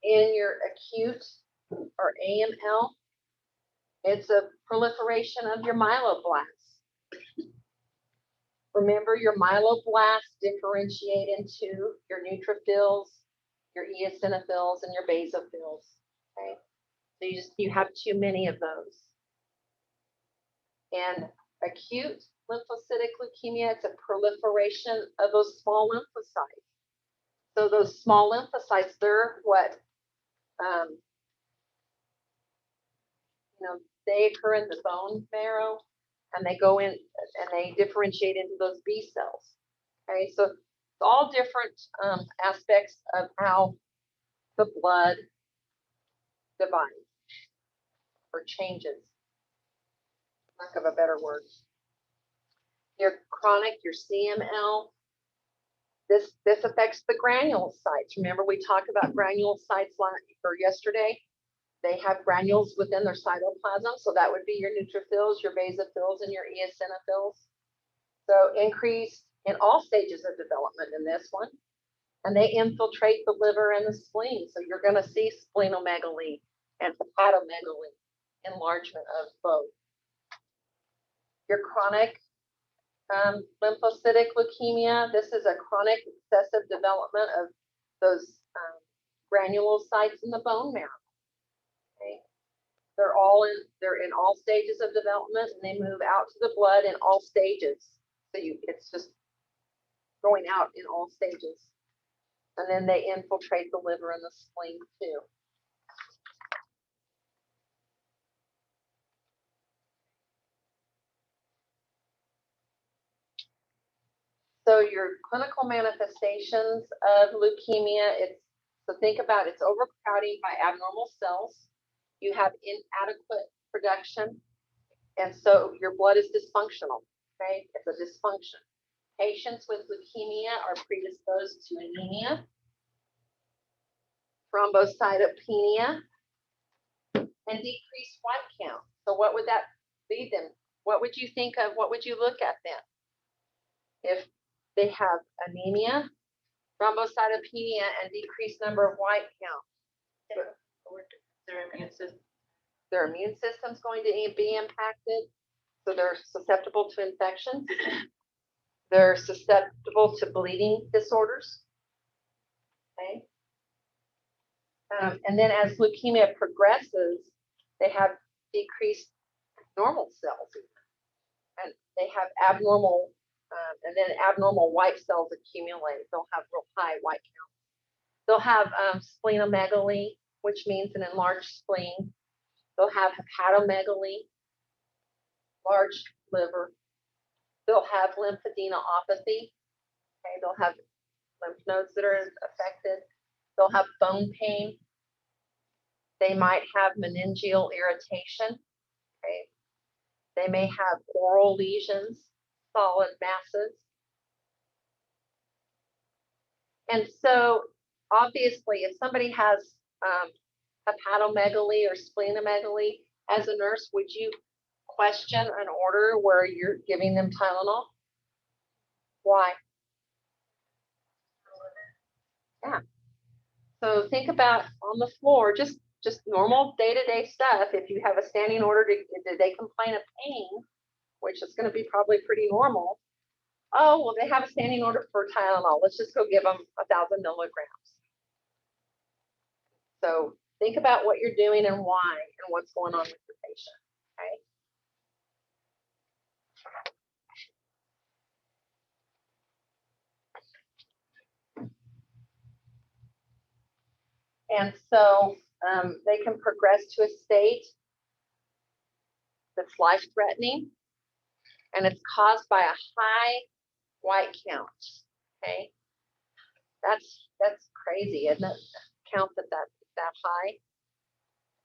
In your acute or AML, it's a proliferation of your myeloblasts. Remember, your myeloblasts differentiate into your neutrophils, your eosinophils, and your basophils. Okay, so you have too many of those. And acute lymphocytic leukemia, it's a proliferation of those small lymphocytes. So those small lymphocytes, they're what, they occur in the bone marrow, and they go in and they differentiate into those B cells. Okay, so it's all different aspects of how the blood divides or changes, lack of a better word. Your chronic, your CML, this affects the granulocytes. Remember, we talked about granulocytes yesterday. They have granules within their cytoplasm, so that would be your neutrophils, your basophils, and your eosinophils. So increase in all stages of development in this one, and they infiltrate the liver and the spleen. So you're going to see splenomegaly and hepatomegaly, enlargement of both. Your chronic lymphocytic leukemia, this is a chronic excessive development of those granulocytes in the bone marrow. Okay. They're in all stages of development, and they move out to the blood in all stages. So it's just going out in all stages. And then they infiltrate the liver and the spleen too. So your clinical manifestations of leukemia, so think about it's overcrowding by abnormal cells. You have inadequate production, and so your blood is dysfunctional. Okay, it's a dysfunction. Patients with leukemia are predisposed to anemia, thrombocytopenia, and decreased white count. So what would that lead them? What would you think of? What would you look at then? If they have anemia, thrombocytopenia, and decreased number of white count, their immune system's going to be impacted, so they're susceptible to infections. They're susceptible to bleeding disorders. Okay. And then as leukemia progresses, they have decreased normal cells, and they have abnormal, and then abnormal white cells accumulate. They'll have real high white counts. They'll have splenomegaly, which means an enlarged spleen. They'll have hepatomegaly, large liver. They'll have lymphadenopathy. Okay, they'll have lymph nodes that are affected. They'll have bone pain. They might have meningeal irritation. Okay, they may have oral lesions, solid masses. And so, obviously, if somebody has hepatomegaly or splenomegaly, as a nurse, would you question an order where you're giving them Tylenol? Why? Yeah. So think about on the floor, just normal day-to-day stuff. If you have a standing order, did they complain of pain, which is going to be probably pretty normal? Oh, well, they have a standing order for Tylenol. Let's just go give them 1,000 milligrams. So think about what you're doing and why and what's going on with your patient. Okay. And so they can progress to a state that's life-threatening, and it's caused by a high white count. Okay, that's crazy, isn't it? Count that high,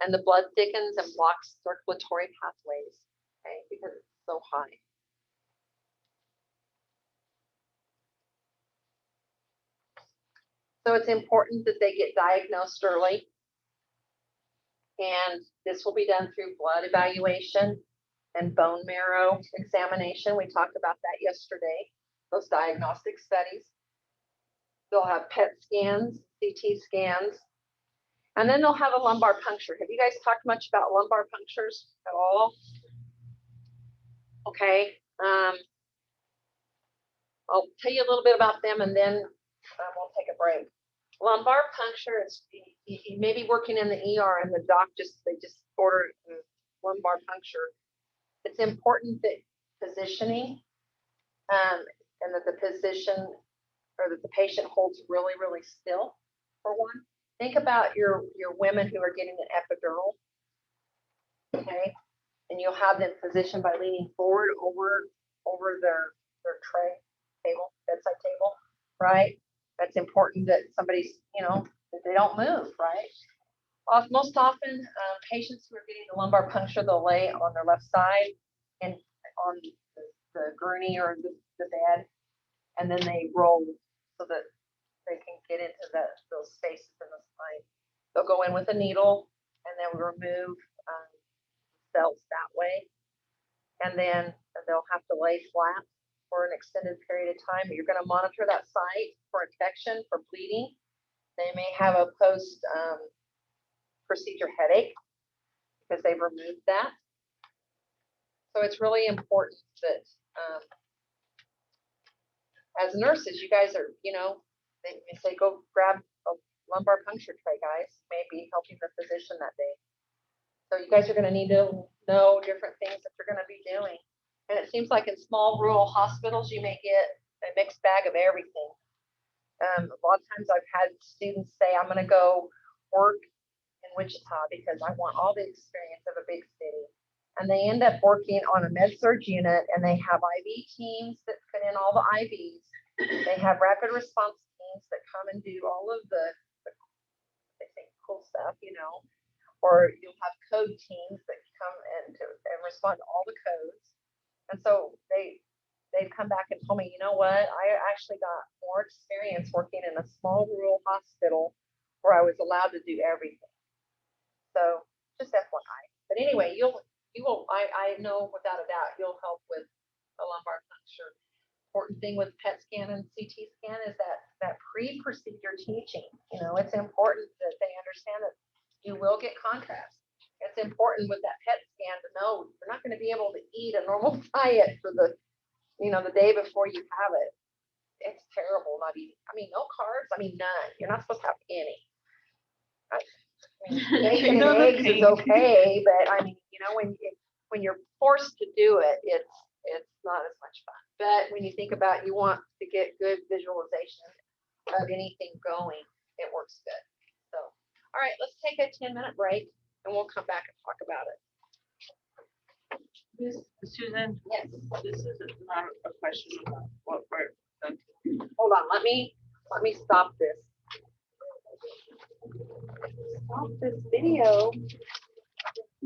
and the blood thickens and blocks circulatory pathways. Okay, because it's so high. So it's important that they get diagnosed early, and this will be done through blood evaluation and bone marrow examination. We talked about that yesterday, those diagnostic studies. They'll have PET scans, CT scans, and then they'll have a lumbar puncture. Have you guys talked much about lumbar punctures at all? Okay. I'll tell you a little bit about them and then we'll take a break. Lumbar puncture is, you may be working in the ER and the doc they just ordered lumbar puncture. It's important that positioning and that the physician or that the patient holds really, really still for one. Think about your women who are getting an epidural, okay? And you'll have them positioned by leaning forward over their tray table, bedside table, right? That's important that somebody's, that they don't move, right? Most often, patients who are getting the lumbar puncture, they'll lay on their left side and on the gurney or the bed, and then they roll so that they can get into those spaces in the spine. They'll go in with a needle and then remove cells that way. And then they'll have to lay flat for an extended period of time. You're going to monitor that site for infection, for bleeding. They may have a post procedure headache because they've removed that. So it's really important that as nurses, you guys are, they say go grab a lumbar puncture tray, guys, maybe helping the physician that day. So you guys are going to need to know different things that you're going to be doing. And it seems like in small rural hospitals, you may get a mixed bag of everything. A lot of times I've had students say, I'm going to go work in Wichita because I want all the experience of a big city. And they end up working on a med-surg unit and they have IV teams that put in all the IVs. They have rapid response teams that come and do all of the they think cool stuff, or you'll have code teams that come and respond to all the codes. And so they've come back and told me, you know what, I actually got more experience working in a small rural hospital where I was allowed to do everything. So just FYI. But anyway, I know without a doubt you'll help with a lumbar puncture. Important thing with PET scan and CT scan is that pre-procedure teaching. It's important that they understand that you will get contrast. It's important with that PET scan to know you're not going to be able to eat a normal diet for the day before you have it. It's terrible not eating. No carbs. None. You're not supposed to have any. Bacon and eggs is okay, but when you're forced to do it, it's not as much fun. But when you think about you want to get good visualization of anything going, it works good. So, all right, let's take a 10-minute break and we'll come back and talk about it. Susan, Yes. this is not a question about what we're thinking. Hold on, let me stop this. Stop this video.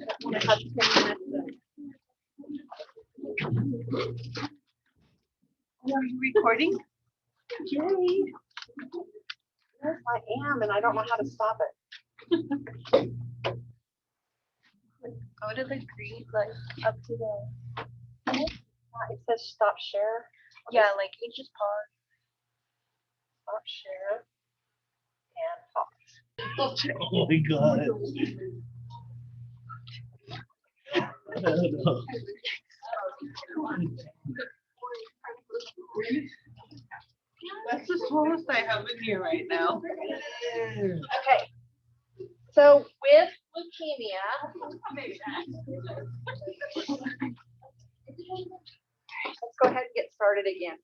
I want to have 10 minutes. Are you recording? Yay. Yes, I am, and I don't know how to stop it. Go to the green, like up to the. It says stop share. Yeah, like you just pause. Stop share. And pause. Oh my God. That's the smallest I have in here right now. Okay. So with leukemia, let's go ahead and get started again.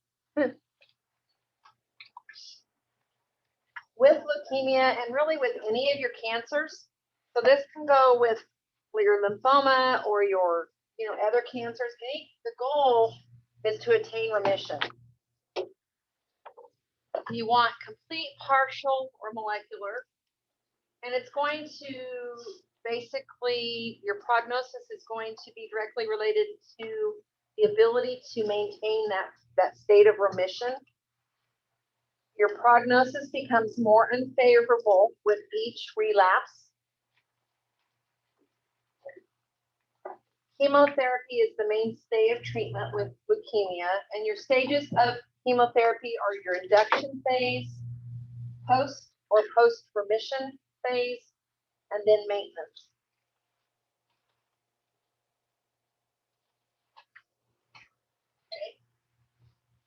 With leukemia and really with any of your cancers, so this can go with your lymphoma or your other cancers. The goal is to attain remission. You want complete, partial, or molecular. And it's going to basically, your prognosis is going to be directly related to the ability to maintain that state of remission. Your prognosis becomes more unfavorable with each relapse. Chemotherapy is the mainstay of treatment with leukemia, and your stages of chemotherapy are your induction phase, post remission phase, and then maintenance.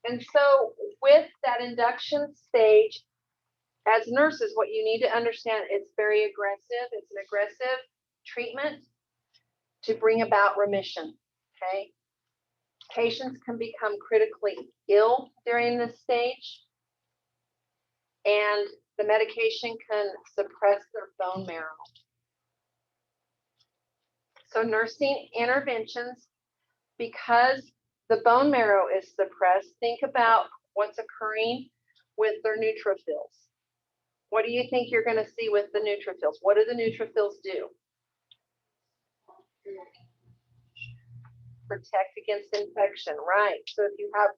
And so with that induction stage, as nurses, what you need to understand, it's very aggressive. It's an aggressive treatment to bring about remission, okay? Patients can become critically ill during this stage, and the medication can suppress their bone marrow. So nursing interventions, because the bone marrow is suppressed, think about what's occurring with their neutrophils. What do you think you're going to see with the neutrophils? What do the neutrophils do? Protect against infection, right? So if you have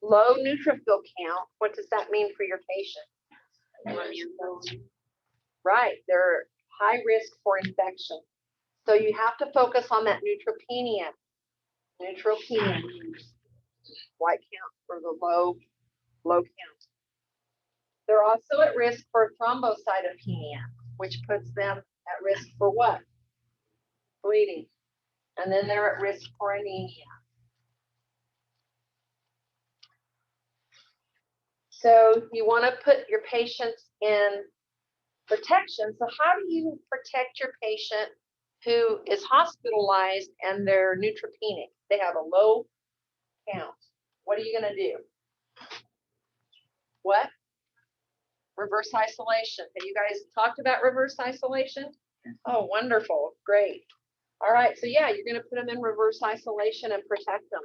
low neutrophil count, what does that mean for your patient? Right, they're high risk for infection. So you have to focus on that neutropenia. Neutropenia means white count for the low count. They're also at risk for thrombocytopenia, which puts them at risk for what? Bleeding. And then they're at risk for anemia. So you want to put your patients in protection. So how do you protect your patient who is hospitalized and they're neutropenic? They have a low count. What are you going to do? What? Reverse isolation. Have you guys talked about reverse isolation? Oh, wonderful. Great. All right. So yeah, you're going to put them in reverse isolation and protect them.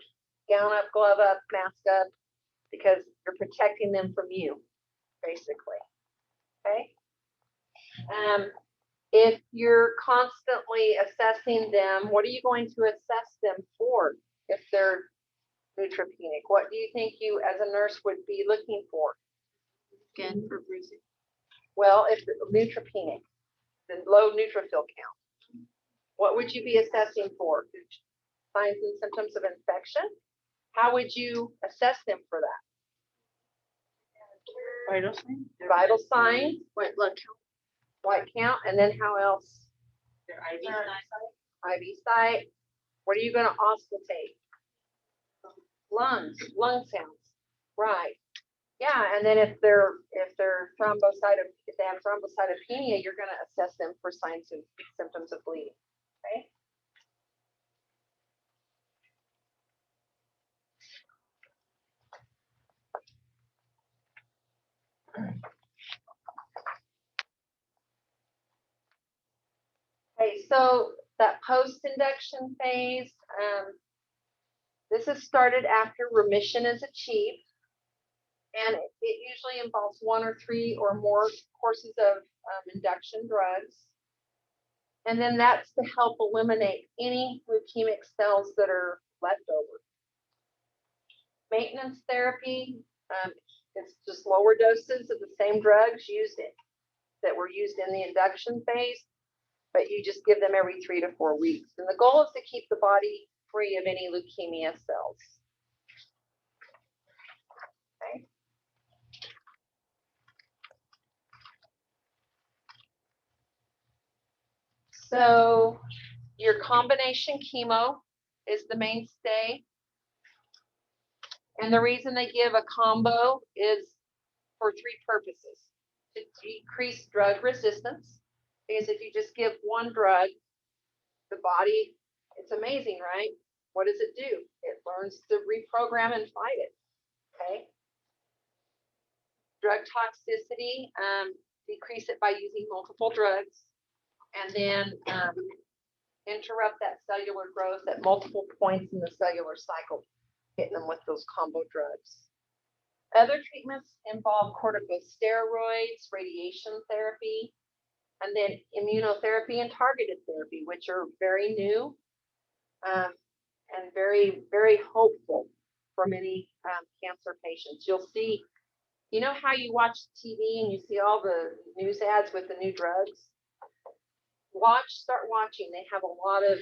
Gown up, glove up, mask up, because you're protecting them from you, basically. Okay. If you're constantly assessing them, what are you going to assess them for if they're neutropenic? What do you think you as a nurse would be looking for? Scan for bruising. Well, if neutropenic, the low neutrophil count, what would you be assessing for? Signs and symptoms of infection? How would you assess them for that? Vital signs. Vital signs, White blood count. white count, and then how else? Their IV sign. IV site. What are you going to auscultate? Lungs, lung sounds. Right. Yeah, and then if they have thrombocytopenia, you're going to assess them for signs and symptoms of bleeding. Okay. Okay, so that post-induction phase, this is started after remission is achieved, and it usually involves 1 or 3 or more courses of induction drugs. And then that's to help eliminate any leukemic cells that are left over. Maintenance therapy, it's just lower doses of the same drugs that were used in the induction phase, but you just give them every 3 to 4 weeks. And the goal is to keep the body free of any leukemia cells. Okay. So your combination chemo is the mainstay. And the reason they give a combo is for 3 purposes. To decrease drug resistance, because if you just give one drug, the body, it's amazing, right? What does it do? It learns to reprogram and fight it, okay? Drug toxicity, decrease it by using multiple drugs, and then interrupt that cellular growth at multiple points in the cellular cycle, hitting them with those combo drugs. Other treatments involve corticosteroids, radiation therapy, and then immunotherapy and targeted therapy, which are very new and very, very hopeful for many cancer patients. You'll see, you know how you watch TV and you see all the news ads with the new drugs? start watching. They have a lot of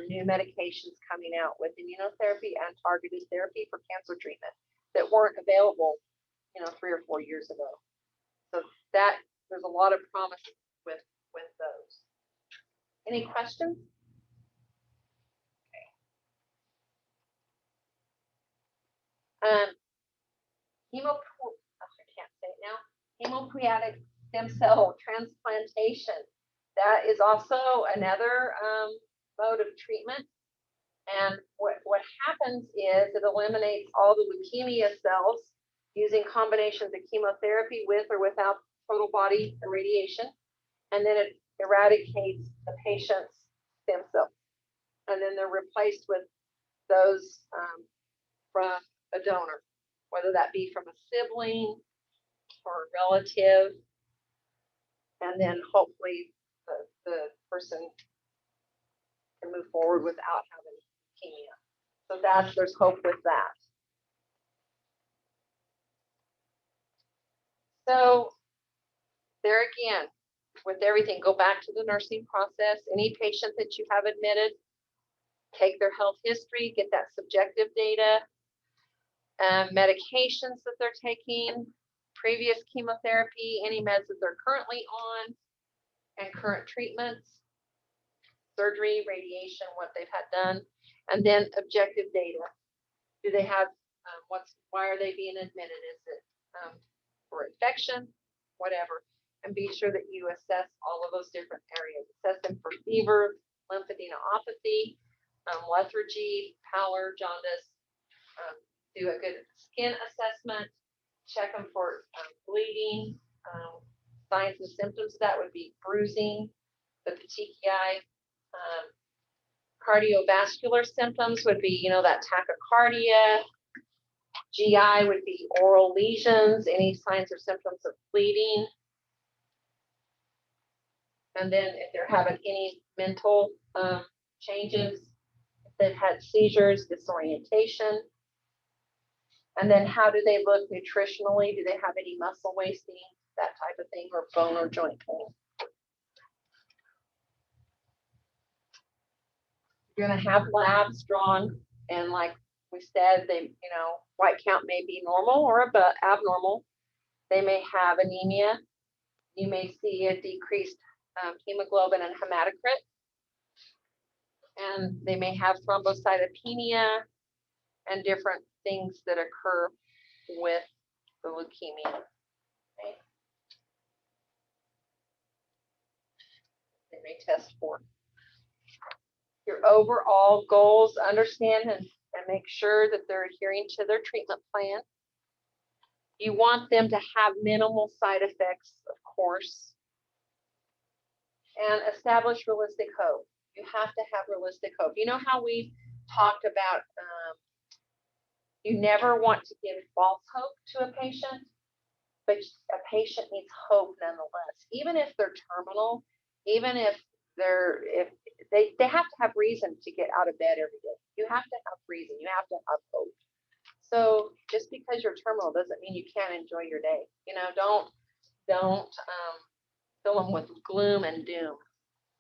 new medications coming out with immunotherapy and targeted therapy for cancer treatment that weren't available, 3 or 4 years ago. So that there's a lot of promise with those. Any questions? I can't say it now. Hematopoietic stem cell transplantation. That is also another mode of treatment. And what happens is it eliminates all the leukemia cells using combinations of chemotherapy with or without total body irradiation. And then it eradicates the patient's stem cells. And then they're replaced with those from a donor, whether that be from a sibling or a relative. And then hopefully the person can move forward without having leukemia. So there's hope with that. So there again, with everything, go back to the nursing process. Any patient that you have admitted, take their health history, get that subjective data, medications that they're taking, previous chemotherapy, any meds that they're currently on, and current treatments, surgery, radiation, what they've had done, and then objective data. Do they have, why are they being admitted? Is it for infection, whatever? And be sure that you assess all of those different areas. Assess them for fever, lymphadenopathy, lethargy, pallor, jaundice. Do a good skin assessment. Check them for bleeding, signs and symptoms. That would be bruising, the petechiae. Cardiovascular symptoms would be, that tachycardia. GI would be oral lesions, any signs or symptoms of bleeding. And then if they're having any mental changes, if they've had seizures, disorientation. And then how do they look nutritionally? Do they have any muscle wasting, that type of thing, or bone or joint pain? You're going to have labs drawn, and like we said, they, white count may be normal or abnormal. They may have anemia. You may see a decreased hemoglobin and hematocrit, and they may have thrombocytopenia and different things that occur with the leukemia. Okay. They may test for your overall goals, understand and make sure that they're adhering to their treatment plan. You want them to have minimal side effects, of course, and establish realistic hope. You have to have realistic hope. You know how we talked about you never want to give false hope to a patient, but a patient needs hope nonetheless. Even if they're terminal, even if they have to have reason to get out of bed every day. You have to have reason. You have to have hope. So just because you're terminal doesn't mean you can't enjoy your day. Don't fill them with gloom and doom.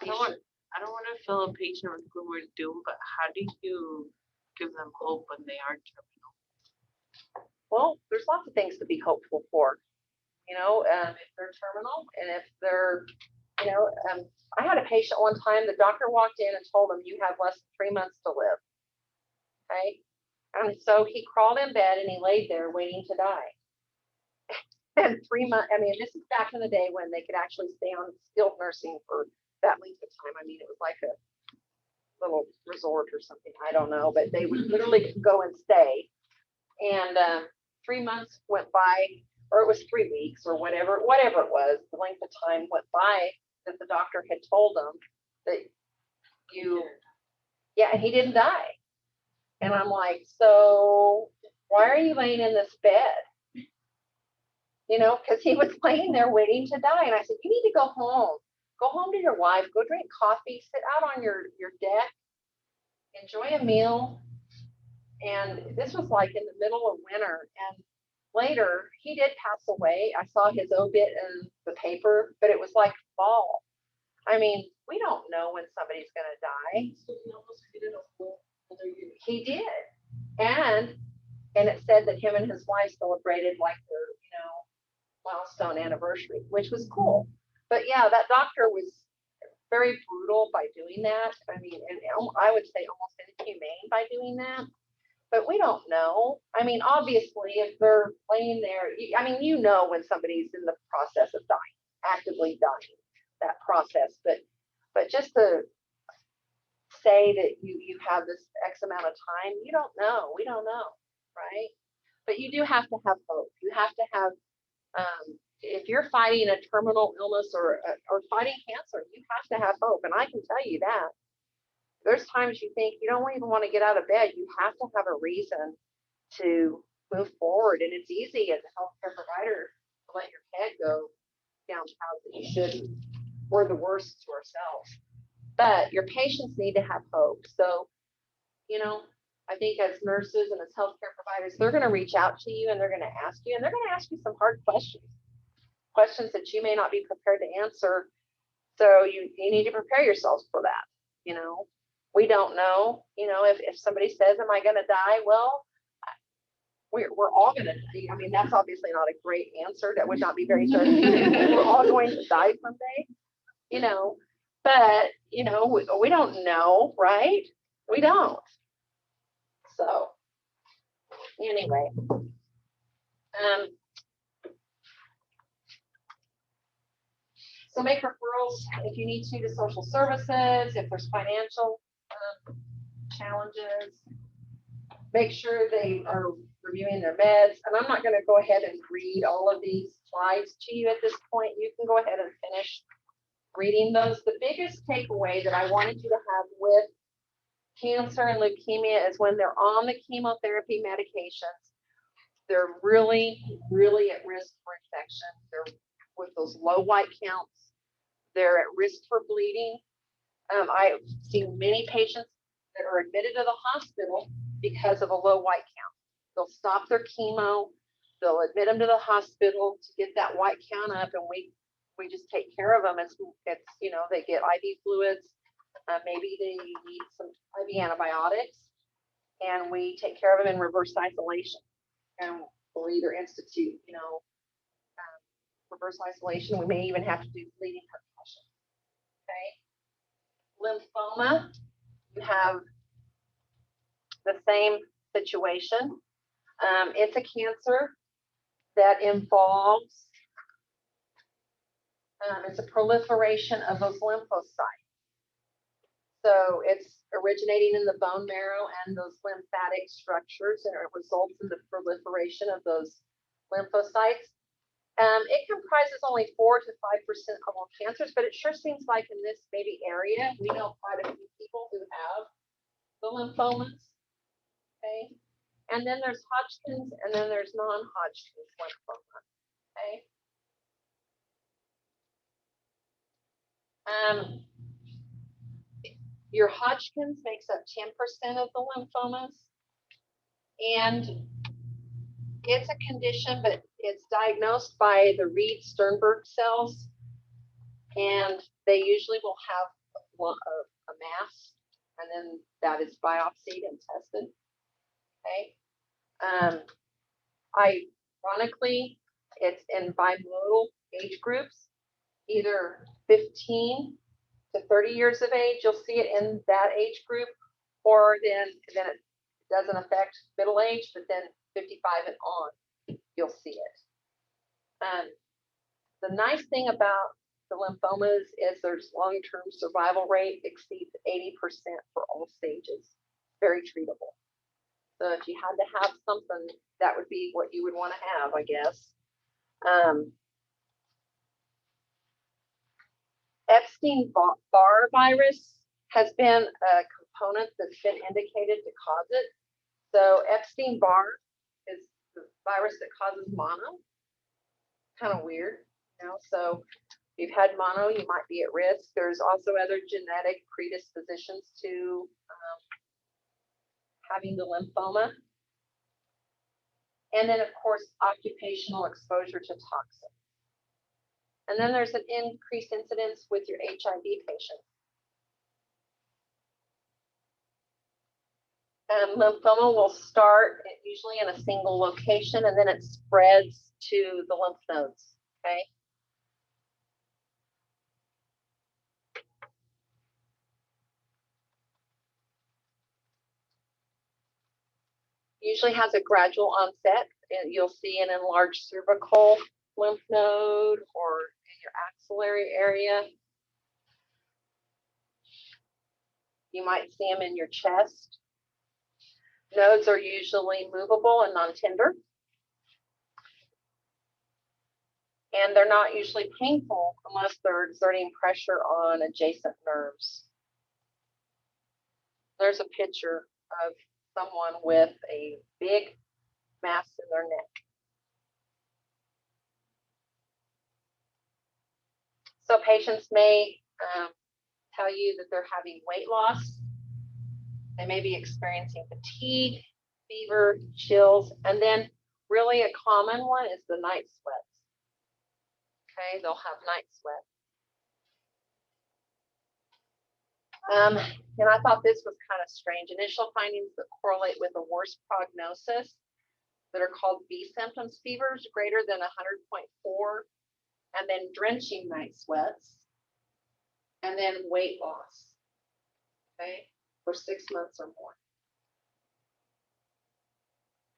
I don't want to fill a patient with gloom and doom, but how do you give them hope when they are terminal? Well, there's lots of things to be hopeful for. If they're terminal, and if they're, I had a patient one time. The doctor walked in and told him, "You have less than 3 months to live." Okay, and so he crawled in bed and he laid there waiting to die. And 3 months. I mean, this is back in the day when they could actually stay on skilled nursing for that length of time. I mean, it was like a little resort or something. I don't know, but they would literally go and stay. And 3 months went by, or it was 3 weeks, or whatever it was. The length of time went by that the doctor had told them that and he didn't die. And I'm like, so why are you laying in this bed? Because he was laying there waiting to die. And I said, you need to go home. Go home to your wife. Go drink coffee. Sit out on your deck. Enjoy a meal. And this was like in the middle of winter. And later, he did pass away. I saw his obit in the paper, but it was like fall. I mean, we don't know when somebody's gonna die. He did. And it said that him and his wife celebrated like their, milestone anniversary, which was cool. But yeah, that doctor was very brutal by doing that. I mean, and I would say almost inhumane by doing that. But we don't know. I mean, obviously, if they're laying there, I mean, when somebody's in the process of dying, actively dying, that process. But just to say that you have this X amount of time, you don't know. We don't know, right? But you do have to have hope. You have to have, if you're fighting a terminal illness or fighting cancer, you have to have hope. And I can tell you that. There's times you think you don't even want to get out of bed. You have to have a reason to move forward. And it's easy as a healthcare provider to let your head go down paths that you shouldn't. We're the worst to ourselves. But your patients need to have hope. So, I think as nurses and as healthcare providers, they're going to reach out to you and they're going to ask you, and they're going to ask you some hard questions that you may not be prepared to answer. So you need to prepare yourselves for that. We don't know, if somebody says, am I going to die? Well, we're all going to die. I mean, that's obviously not a great answer. That would not be very certain. We're all going to die someday, but, we don't know, right? We don't. So anyway, so make referrals if you need to social services, if there's financial challenges. Make sure they are reviewing their meds. And I'm not going to go ahead and read all of these slides to you at this point. You can go ahead and finish reading those. The biggest takeaway that I wanted you to have with cancer and leukemia is when they're on the chemotherapy medications, they're really, really at risk for infection. They're with those low white counts. They're at risk for bleeding. I've seen many patients that are admitted to the hospital because of a low white count. They'll stop their chemo. They'll admit them to the hospital to get that white count up, and we just take care of them. It's they get IV fluids. Maybe they need some IV antibiotics, and we take care of them in reverse isolation. And we'll either institute, reverse isolation. We may even have to do bleeding percussion. Okay. Lymphoma, you have the same situation. It's a cancer that involves, it's a proliferation of those lymphocytes. So it's originating in the bone marrow and those lymphatic structures, and it results in the proliferation of those lymphocytes. It comprises only 4 to 5% of all cancers, but it sure seems like in this maybe area, we know quite a few people who have the lymphomas. Okay. And then there's Hodgkin's, and then there's non-Hodgkin's lymphoma. Okay. Your Hodgkin's makes up 10% of the lymphomas, and it's a condition, but it's diagnosed by the Reed-Sternberg cells, and they usually will have a mass, and then that is biopsied and tested. Okay. Ironically, it's in bimodal age groups, either 15 to 30 years of age, you'll see it in that age group, or then it doesn't affect middle age, but then 55 and on, you'll see it. The nice thing about the lymphomas is there's long-term survival rate exceeds 80% for all stages. Very treatable. So if you had to have something, that would be what you would want to have, I guess. Epstein-Barr virus has been a component that's been indicated to cause it. So Epstein-Barr is the virus that causes mono. Kind of weird, So if you've had mono, you might be at risk. There's also other genetic predispositions to having the lymphoma. And then, of course, occupational exposure to toxins. And then there's an increased incidence with your HIV patients. Lymphoma will start usually in a single location, and then it spreads to the lymph nodes, okay? Usually has a gradual onset. You'll see an enlarged cervical lymph node or in your axillary area. You might see them in your chest. Nodes are usually movable and non-tender. And they're not usually painful unless they're exerting pressure on adjacent nerves. There's a picture of someone with a big mass in their neck. So patients may tell you that they're having weight loss. They may be experiencing fatigue, fever, chills, and then really a common one is the night sweats. Okay, they'll have night sweat. And I thought this was kind of strange. Initial findings that correlate with a worse prognosis that are called B symptoms, fevers greater than 100.4, and then drenching night sweats, and then weight loss, okay, for 6 months or more.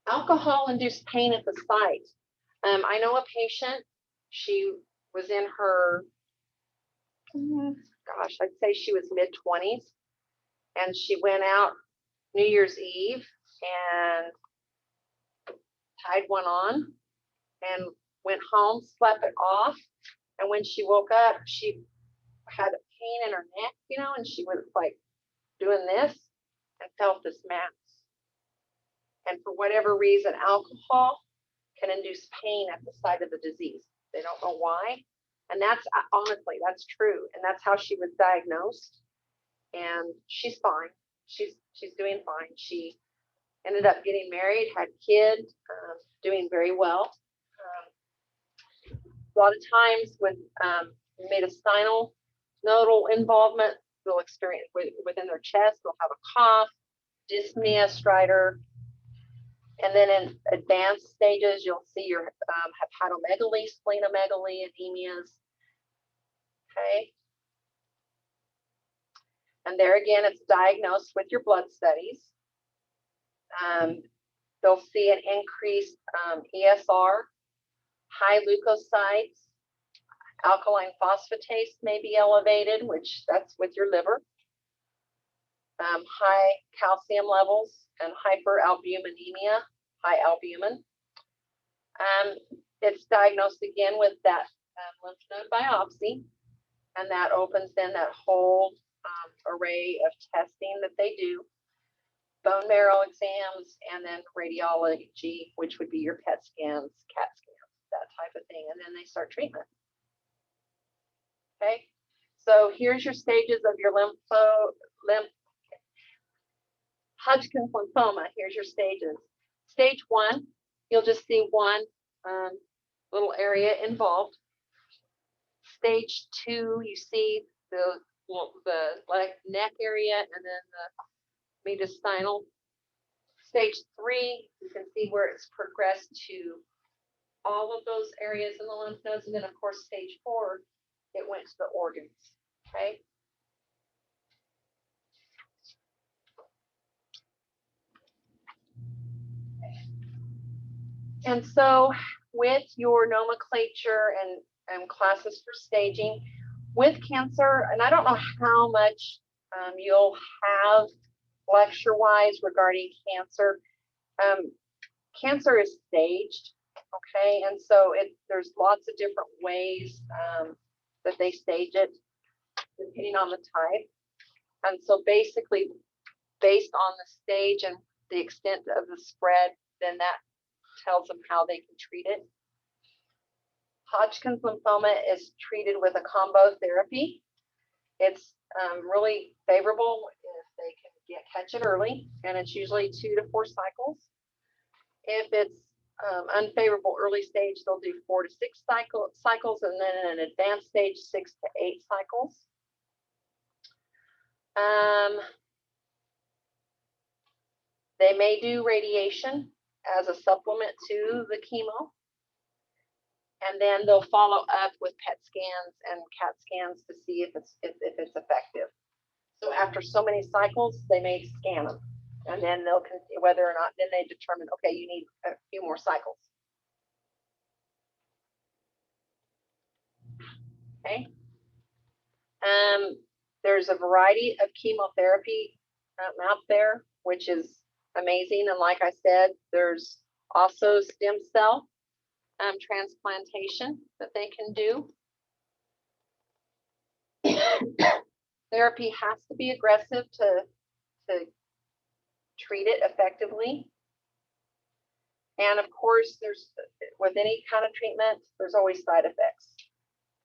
Alcohol-induced pain at the site. I know a patient, she was in her, gosh, I'd say she was mid-20s, and she went out New Year's Eve and tied one on and went home, slept it off, and when she woke up, she had a pain in her neck, you know, and she was like doing this and felt this mass. And for whatever reason, alcohol can induce pain at the site of the disease. They don't know why. And that's honestly, that's true. And that's how she was diagnosed. And she's fine. She's doing fine. She ended up getting married, had kids, doing very well. A lot of times when we made a spinal nodal involvement, they'll experience within their chest, they'll have a cough, dyspnea, stridor. And then in advanced stages, you'll see your hepatomegaly, splenomegaly, anemias. Okay. And there again, it's diagnosed with your blood studies. They'll see an increased ESR, high leukocytes, alkaline phosphatase may be elevated, which that's with your liver. High calcium levels and hyperalbuminemia, high albumin. It's diagnosed again with that lymph node biopsy, and that opens then that whole array of testing that they do, bone marrow exams, and then radiology, which would be your PET scans, CAT scans, that type of thing, and then they start treatment. Okay, so here's your stages of your Hodgkin's lymphoma. Here's your stages. Stage 1, you'll just see one little area involved. Stage 2, you see the like neck area and then the mediastinal. Stage 3, you can see where it's progressed to all of those areas in the lymph nodes, and then of course stage 4, it went to the organs. Okay. And so with your nomenclature and classes for staging, with cancer, and I don't know how much you'll have lecture-wise regarding cancer. Cancer is staged, okay? And so there's lots of different ways that they stage it, depending on the type. And so basically, based on the stage and the extent of the spread, then that tells them how they can treat it. Hodgkin's lymphoma is treated with a combo therapy. It's really favorable if they can catch it early, and it's usually 2 to 4 cycles. If it's Unfavorable early stage, they'll do 4 to 6 cycles, and then in an advanced stage, 6 to 8 cycles. They may do radiation as a supplement to the chemo. And then they'll follow up with PET scans and CAT scans to see if it's effective. So after so many cycles, they may scan them, and then they'll whether or not then they determine, okay, you need a few more cycles. Okay. There's a variety of chemotherapy out there, which is amazing. And like I said, there's also stem cell transplantation that they can do. Therapy has to be aggressive to treat it effectively. And of course, there's, with any kind of treatment, there's always side effects.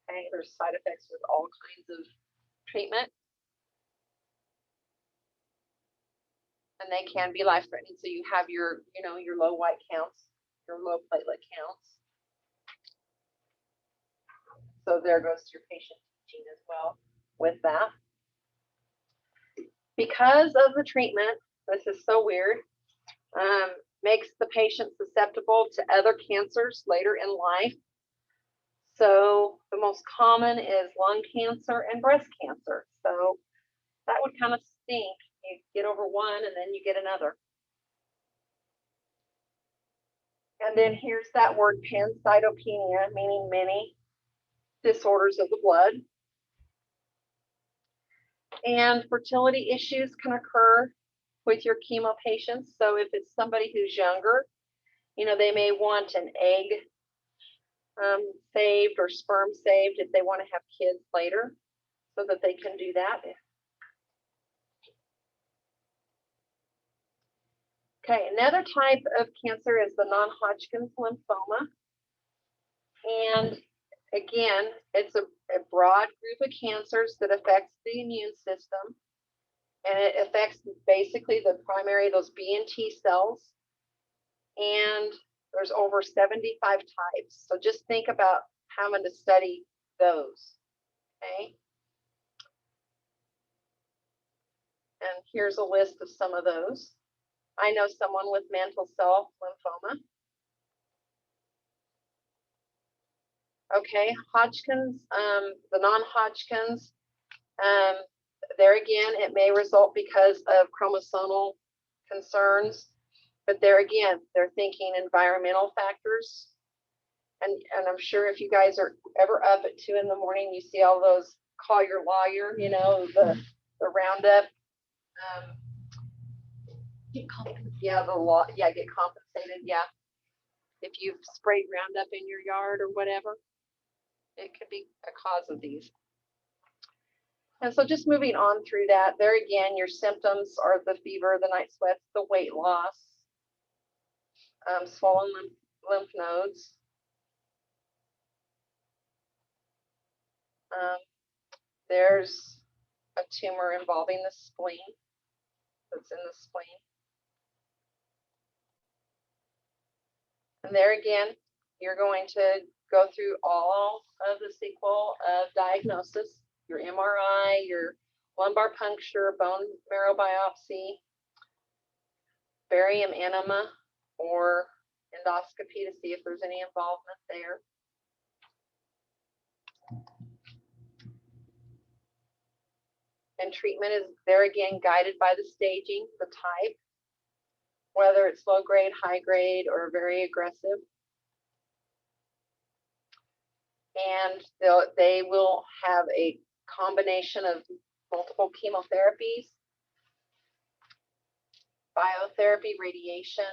Okay, there's side effects with all kinds of treatment. And they can be life-threatening. So you have your, your low white counts, your low platelet counts. So there goes your patient teaching as well with that. Because of the treatment, this is so weird, makes the patient susceptible to other cancers later in life. So the most common is lung cancer and breast cancer. So that would kind of stink. You get over one and then you get another. And then here's that word pancytopenia, meaning many disorders of the blood. And fertility issues can occur with your chemo patients. So if it's somebody who's younger, they may want an egg saved or sperm saved if they want to have kids later, so that they can do that. Okay, another type of cancer is the non-Hodgkin's lymphoma. And again, it's a broad group of cancers that affects the immune system. And it affects basically the primary, those B and T cells. And there's over 75 types. So just think about having to study those. Okay. And here's a list of some of those. I know someone with mantle cell lymphoma. Okay, Hodgkin's, the non-Hodgkin's, there again, it may result because of chromosomal concerns, but there again, they're thinking environmental factors. And I'm sure if you guys are ever up at 2 in the morning, you see all those call your lawyer, the Roundup. Get compensated. Yeah, the law. Yeah, get compensated. Yeah, if you've sprayed Roundup in your yard or whatever, it could be a cause of these. And so just moving on through that, there again, your symptoms are the fever, the night sweats, the weight loss, swollen lymph nodes. There's a tumor involving the spleen, that's in the spleen. And there again, you're going to go through all of the sequel of diagnosis, your MRI, your lumbar puncture, bone marrow biopsy, barium enema, or endoscopy to see if there's any involvement there. And treatment is there again guided by the staging, the type, whether it's low grade, high grade, or very aggressive. And they will have a combination of multiple chemotherapies, biotherapy, radiation.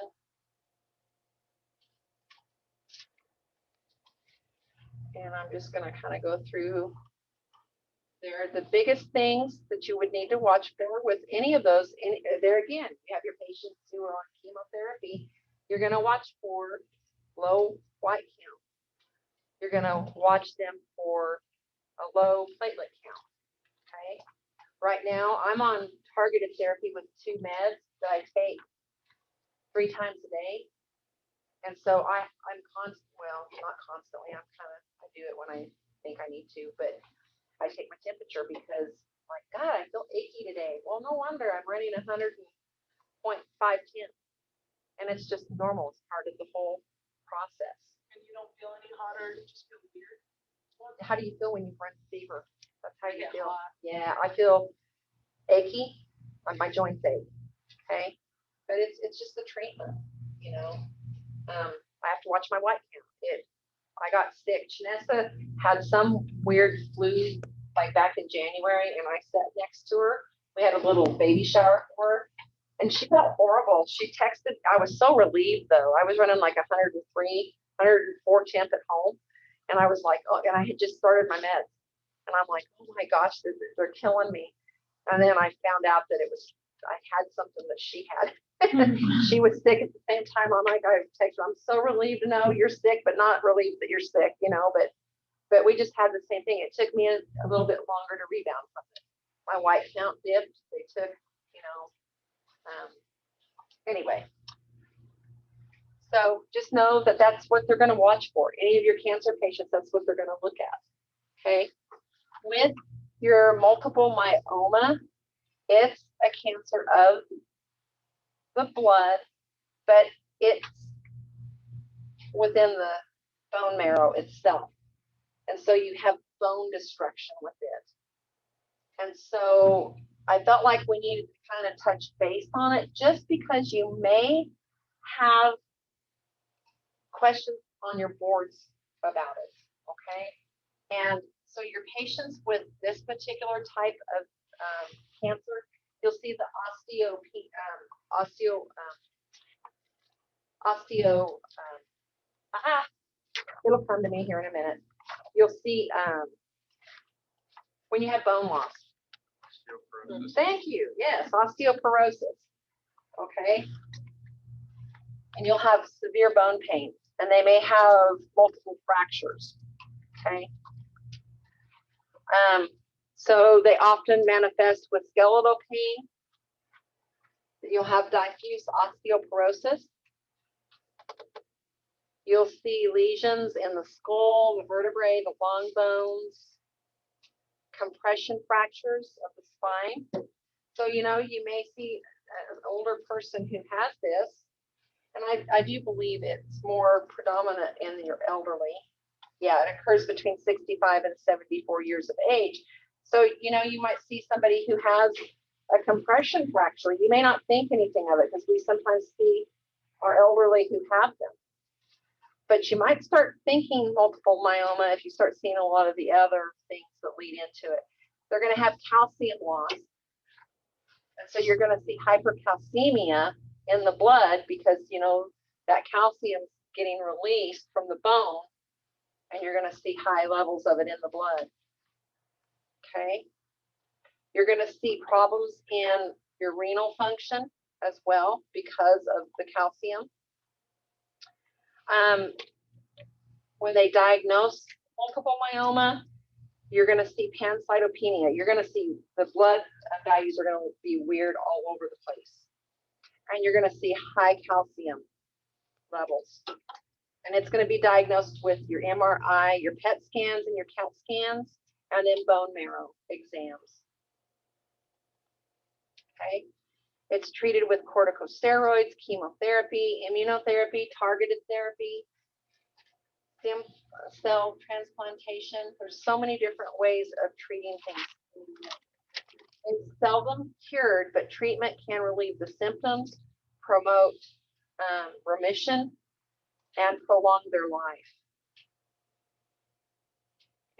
And I'm just going to kind of go through there. The biggest things that you would need to watch for with any of those, there again, you have your patients who are on chemotherapy, you're going to watch for low white count. You're going to watch them for a low platelet count. Okay. Right now, I'm on targeted therapy with 2 meds that I take 3 times a day. And so I'm not constantly, I do it when I think I need to, but I take my temperature because like, God, I feel achy today. Well, no wonder I'm running 100.5 temps. And it's just normal. It's part of the whole process. And you don't feel any hotter, you just feel weird. How do you feel when you run fever? That's how you get feel. hot. Yeah, I feel achy on my joints ache. Okay. But it's just the treatment, you know. I have to watch my white count. I got sick. Janessa had some weird flu like back in January, and I sat next to her. We had a little baby shower for her, and she felt horrible. She texted. I was so relieved though. I was running like 103, 104 temp at home, and I was like, oh, and I had just started my meds, and I'm like, oh my gosh, they're killing me. And then I found out that I had something that she had. She was sick at the same time. I'm like, I text her, I'm so relieved to know you're sick, but not relieved that you're sick, you know, but we just had the same thing. It took me a little bit longer to rebound from it. My white count dipped. They took, you know, anyway. So just know that that's what they're going to watch for. Any of your cancer patients, that's what they're going to look at. Okay. With your multiple myoma, it's a cancer of the blood, but it's within the bone marrow itself. And so you have bone destruction with it. And so I felt like we needed to kind of touch base on it just because you may have questions on your boards about it. Okay. And so your patients with this particular type of cancer, you'll see the it'll come to me here in a minute. You'll see when you have bone loss. Thank you. Yes, osteoporosis. Okay. And you'll have severe bone pain, and they may have multiple fractures. Okay. So they often manifest with skeletal pain. You'll have diffuse osteoporosis. You'll see lesions in the skull, the vertebrae, the long bones, compression fractures of the spine. So, you know, you may see an older person who has this, and I do believe it's more predominant in your elderly. Yeah, it occurs between 65 and 74 years of age. So, you know, you might see somebody who has a compression fracture. You may not think anything of it because we sometimes see our elderly who have them. But you might start thinking multiple myoma if you start seeing a lot of the other things that lead into it. They're going to have calcium loss. And so you're going to see hypercalcemia in the blood because, you know, that calcium is getting released from the bone, and you're going to see high levels of it in the blood. Okay. You're going to see problems in your renal function as well because of the calcium. When they diagnose multiple myoma, you're going to see pancytopenia. You're going to see the blood values are going to be weird all over the place. And you're going to see high calcium levels. And it's going to be diagnosed with your MRI, your PET scans, and your CAT scans, and then bone marrow exams. Okay. It's treated with corticosteroids, chemotherapy, immunotherapy, targeted therapy, stem cell transplantation. There's so many different ways of treating things. It's seldom cured, but treatment can relieve the symptoms, promote remission, and prolong their life.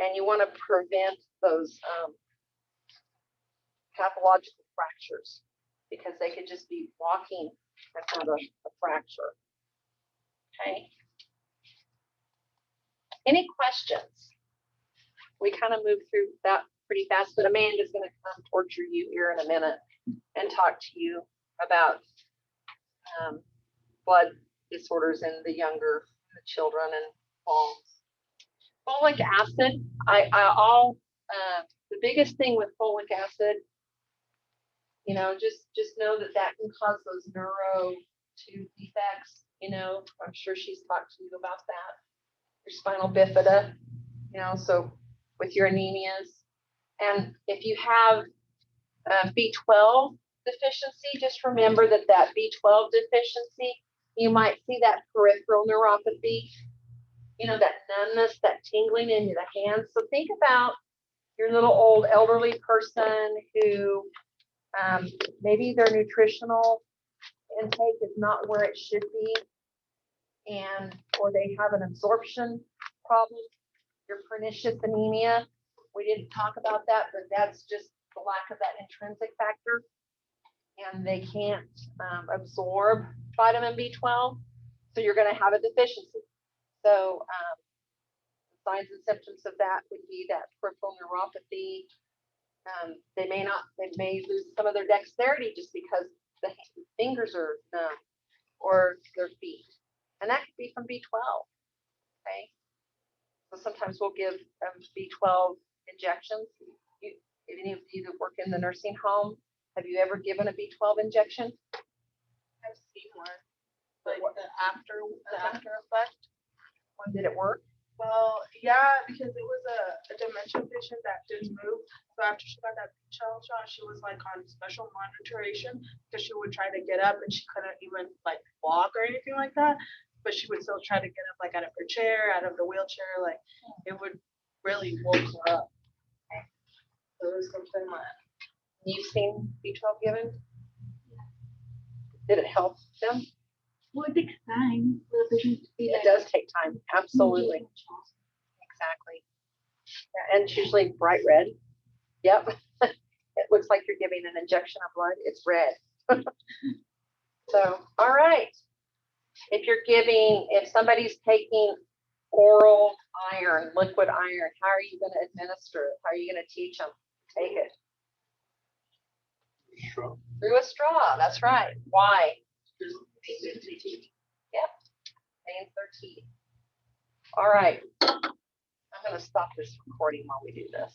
And you want to prevent those pathological fractures because they could just be walking and have a fracture. Okay. Any questions? We kind of moved through that pretty fast, but Amanda's going to come torture you here in a minute and talk to you about blood disorders in the younger children and falls. Folic acid, the biggest thing with folic acid, you know, just know that can cause those tooth defects, you know, I'm sure she's talked to you about that. Your spinal bifida, you know, so with your anemias. And if you have B12 deficiency, just remember that B12 deficiency, you might see that peripheral neuropathy, you know, that numbness, that tingling in the hands. So think about your little old elderly person who maybe their nutritional intake is not where it should be, or they have an absorption problem, your pernicious anemia. We didn't talk about that, but that's just the lack of that intrinsic factor, and they can't absorb vitamin B12, so you're going to have a deficiency. So signs and symptoms of that would be that peripheral neuropathy. They may lose some of their dexterity just because the fingers are numb, or their feet, and that could be from B12. Okay, so sometimes we'll give B12 injections. If any of you that work in the nursing home, have you ever given a B12 injection? I've seen one, like the after effect. When did it work? Well, yeah, because it was a dementia patient that didn't move. So after she got that B12 shot, she was like on special monitoration because she would try to get up and she couldn't even like walk or anything like that. But she would still try to get up like out of her chair, out of the wheelchair. Like it would really woke her up. So it was something like You've seen B12 given? Did it help them? Well, it takes time for the patient to see It that. does take time, absolutely. Exactly. Yeah, and it's usually bright red. Yep. It looks like you're giving an injection of blood. It's red. So, all right. If somebody's taking oral iron, liquid iron, how are you going to administer it? How are you going to teach them? Take it. Sure. Through a straw. That's right. Why? Yep. Veins their teeth. All right. I'm going to stop this recording while we do this.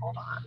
Hold on.